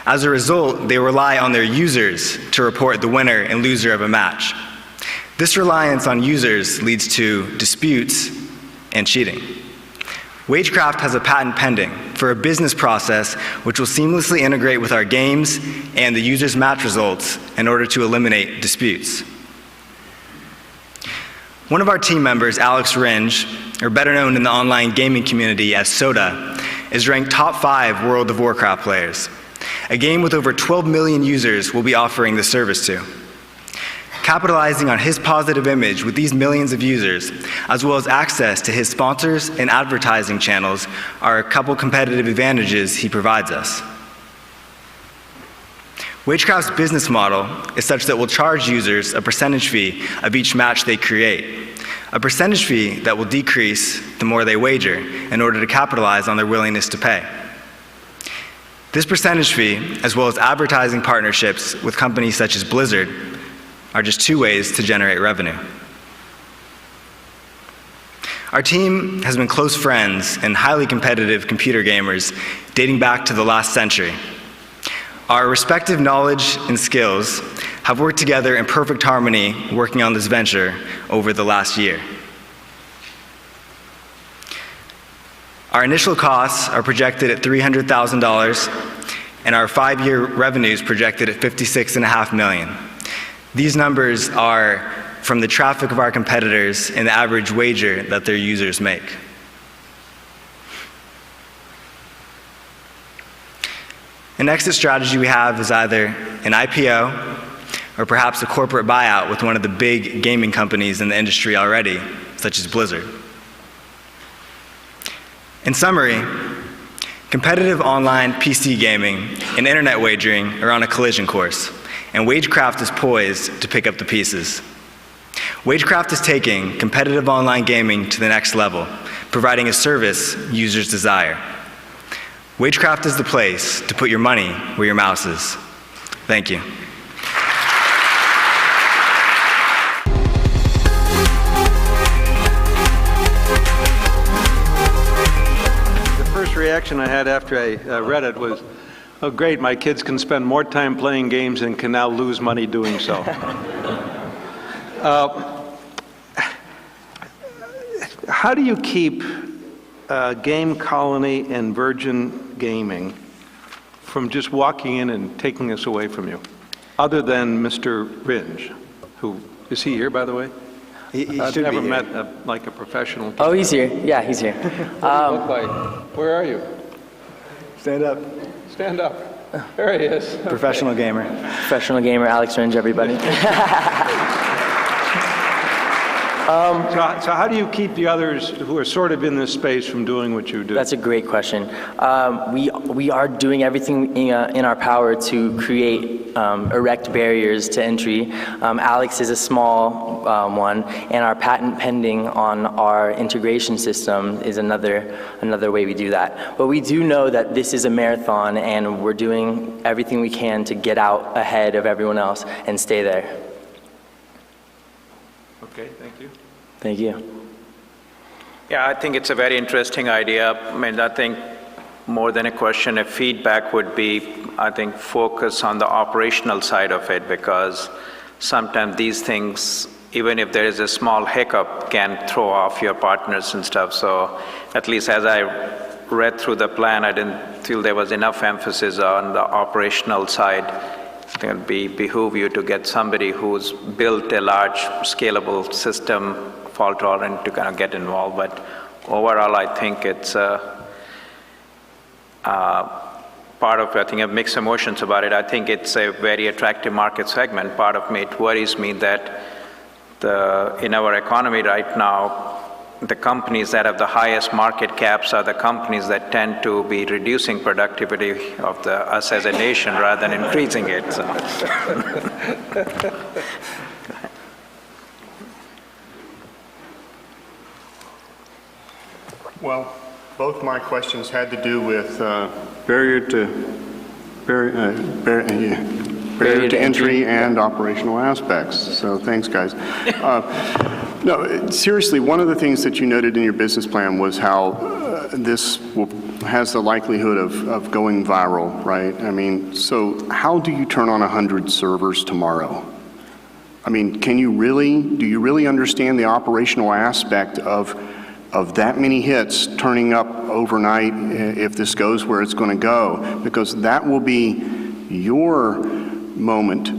As a result, they rely on their users to report the winner and loser of a match. This reliance on users leads to disputes and cheating. Wagecraft has a patent pending for a business process which will seamlessly integrate with our games and the user's match results in order to eliminate disputes. One of our team members, Alex Ringe, or better known in the online gaming community as Soda, is ranked top 5 World of Warcraft players. A game with over 12 million users we'll be offering this service to. Capitalizing on his positive image with these millions of users, as well as access to his sponsors and advertising channels, are a couple competitive advantages he provides us. Wagecraft's business model is such that we'll charge users a percentage fee of each match they create, a percentage fee that will decrease the more they wager in order to capitalize on their willingness to pay. This percentage fee, as well as advertising partnerships with companies such as Blizzard, are just 2 ways to generate revenue. Our team has been close friends and highly competitive computer gamers dating back to the last century. Our respective knowledge and skills have worked together in perfect harmony working on this venture over the last year. Our initial costs are projected at $300,000, and our 5-year revenues projected at $56.5 million. These numbers are from the traffic of our competitors and the average wager that their users make. An exit strategy we have is either an IPO or perhaps a corporate buyout with one of the big gaming companies in the industry already, such as Blizzard. In summary, competitive online PC gaming and internet wagering are on a collision course, and Wagecraft is poised to pick up the pieces. Wagecraft is taking competitive online gaming to the next level, providing a service users desire. Wagecraft is the place to put your money where your mouse is. Thank you. The first reaction I had after I read it was, oh great, my kids can spend more time playing games and can now lose money doing so. How do you keep Game Colony and Virgin Gaming from just walking in and taking this away from you, other than Mr. Ringe, who, is he here, by the way? I've should never be met like a professional. Oh, he's here. Yeah, he's here. Where are you? Stand up. Stand up. There he is. Professional gamer. Professional gamer, Alex Ringe, everybody. So how do you keep the others who are sort of in this space from doing what you do? That's a great question. We are doing everything in our power to create erect barriers to entry. Alex is a small one, and our patent pending on our integration system is another way we do that. But we do know that this is a marathon, and we're doing everything we can to get out ahead of everyone else and stay there. Okay, thank you. Thank you. Yeah, I think it's a very interesting idea. I mean, I think more than a question, a feedback would be, I think, focus on the operational side of it, because sometimes these things, even if there is a small hiccup, can throw off your partners and stuff. So at least as I read through the plan, I didn't feel there was enough emphasis on the operational side. I think it would behoove you to get somebody who's built a large scalable system, fault tolerant, to kind of get involved. But overall, I think it's part of, I think, I have mixed emotions about it. I think it's a very attractive market segment. Part of me, it worries me that in our economy right now, the companies that have the highest market caps are the companies that tend to be reducing productivity of us as a nation rather than increasing it. So. Well, both my questions had to do with barrier to entry and operational aspects. So thanks, guys. No, seriously, one of the things that you noted in your business plan was how this has the likelihood of going viral, right? I mean, so how do you turn on 100 servers tomorrow? I mean, do you really understand the operational aspect of that many hits turning up overnight if this goes where it's going to go? Because that will be your moment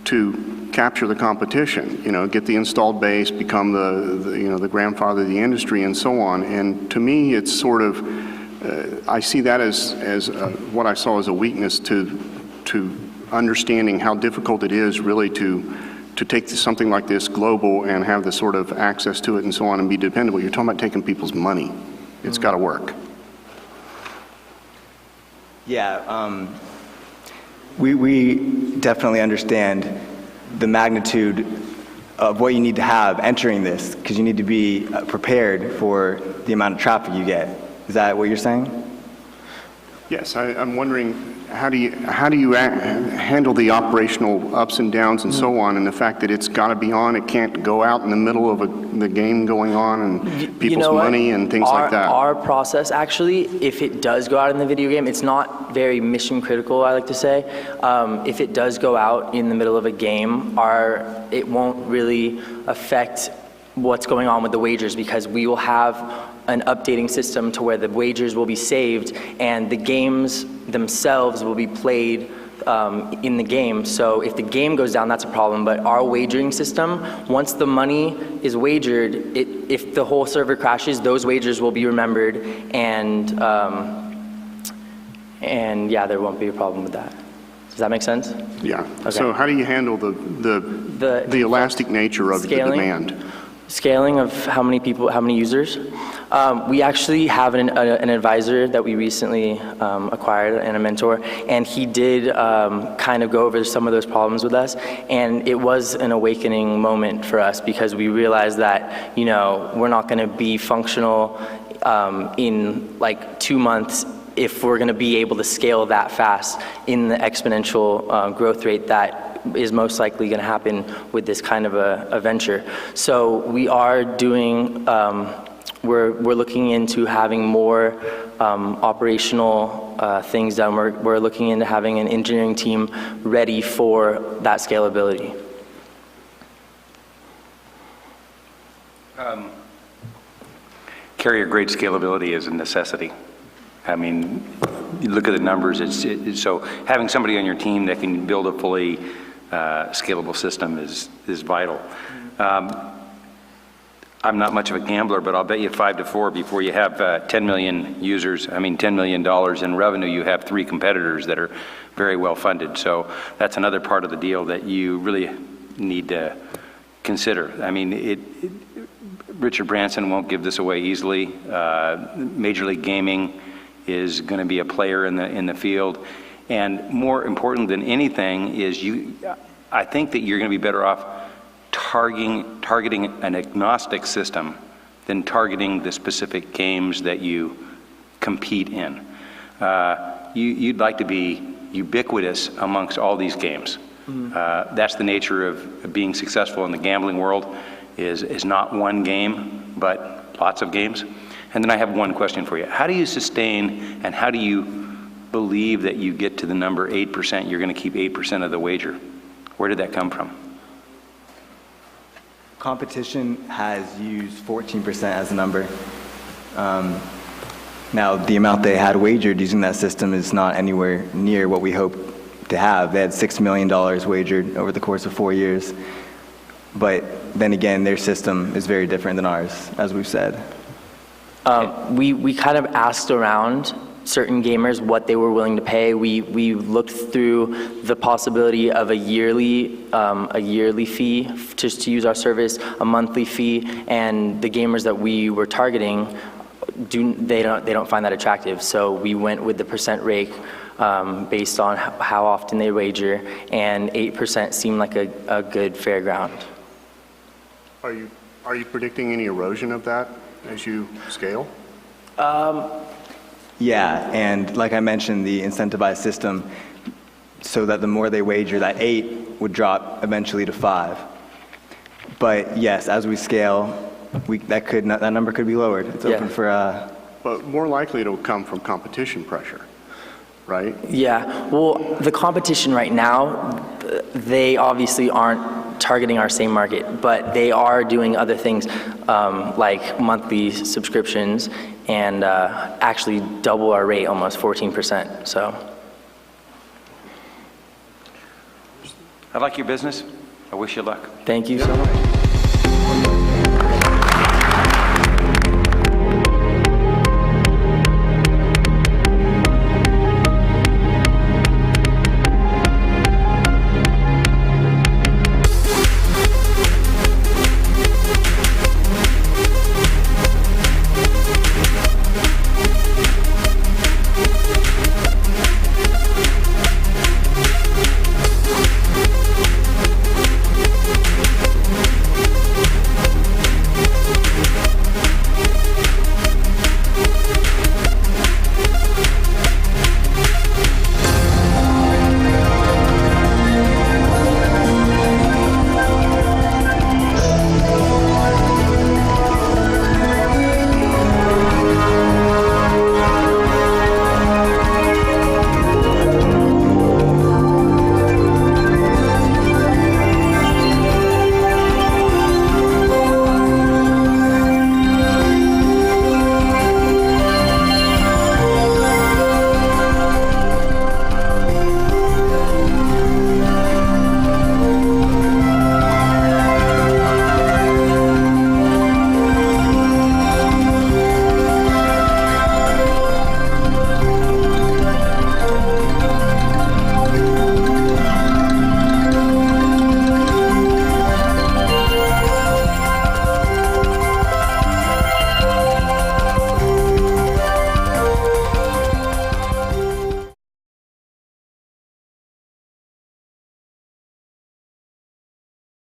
to capture the competition, get the installed base, become the grandfather of the industry and so on. And to me, it's sort of, I see that as what I saw as a weakness to understanding how difficult it is really to take something like this global and have the sort of access to it and so on and be dependable. You're talking about taking people's money. It's got to work. Yeah, we definitely understand the magnitude of what you need to have entering this, because you need to be prepared for the amount of traffic you get. Is that what you're saying? Yes, I'm wondering, how do you handle the operational ups and downs and so on, and the fact that it's got to be on, it can't go out in the middle of the game going on, and people's money and things like that. Our process, actually, if it does go out in the video game, it's not very mission critical, I like to say. If it does go out in the middle of a game, it won't really affect what's going on with the wagers, because we will have an updating system to where the wagers will be saved and the games themselves will be played in the game. So if the game goes down, that's a problem, but our wagering system, once the money is wagered, if the whole server crashes, those wagers will be remembered, and yeah, there won't be a problem with that. Does that make sense? Yeah. Okay. So how do you handle the elastic nature of the demand? Scaling of how many people, how many users. We actually have an advisor that we recently acquired and a mentor, and he did kind of go over some of those problems with us, and it was an awakening moment for us, because we realized that, we're not going to be functional in like 2 months if we're going to be able to scale that fast in the exponential growth rate that is most likely going to happen with this kind of a venture. So we are doing, we're looking into having more operational things done. We're looking into having an engineering team ready for that scalability. Carrier-grade scalability is a necessity. I mean, you look at the numbers, so having somebody on your team that can build a fully scalable system is vital. I'm not much of a gambler, but I'll bet you 5-4 before you have 10 million users, $10 million in revenue, you have 3 competitors that are very well funded. So that's another part of the deal that you really need to consider. I mean, Richard Branson won't give this away easily. Major League Gaming is going to be a player in the field. And more important than anything is I think that you're going to be better off targeting an agnostic system than targeting the specific games that you compete in. You'd like to be ubiquitous amongst all these games. That's the nature of being successful in the gambling world, is not one game, but lots of games. And then I have one question for you. How do you sustain, and how do you believe that you get to the number 8%, you're going to keep 8% of the wager? Where did that come from? Competition has used 14% as a number. Now, the amount they had wagered using that system is not anywhere near what we hope to have. They had $6 million wagered over the course of 4 years. But then again, their system is very different than ours, as we've said. We kind of asked around certain gamers what they were willing to pay. We looked through the possibility of a yearly fee just to use our service, a monthly fee, and the gamers that we were targeting they don't find that attractive. So we went with the percent rate based on how often they wager, and 8% seemed like a good fair ground. Are you predicting any erosion of that as you scale? Yeah, and like I mentioned, the incentivized system, so that the more they wager, that 8 would drop eventually to 5. But yes, as we scale, that number could be lowered. It's open for. But more likely it'll come from competition pressure, right? Yeah. Well, the competition right now, they obviously aren't targeting our same market, but they are doing other things like monthly subscriptions and actually double our rate, almost 14%. So. I like your business. I wish you luck. Thank you so much.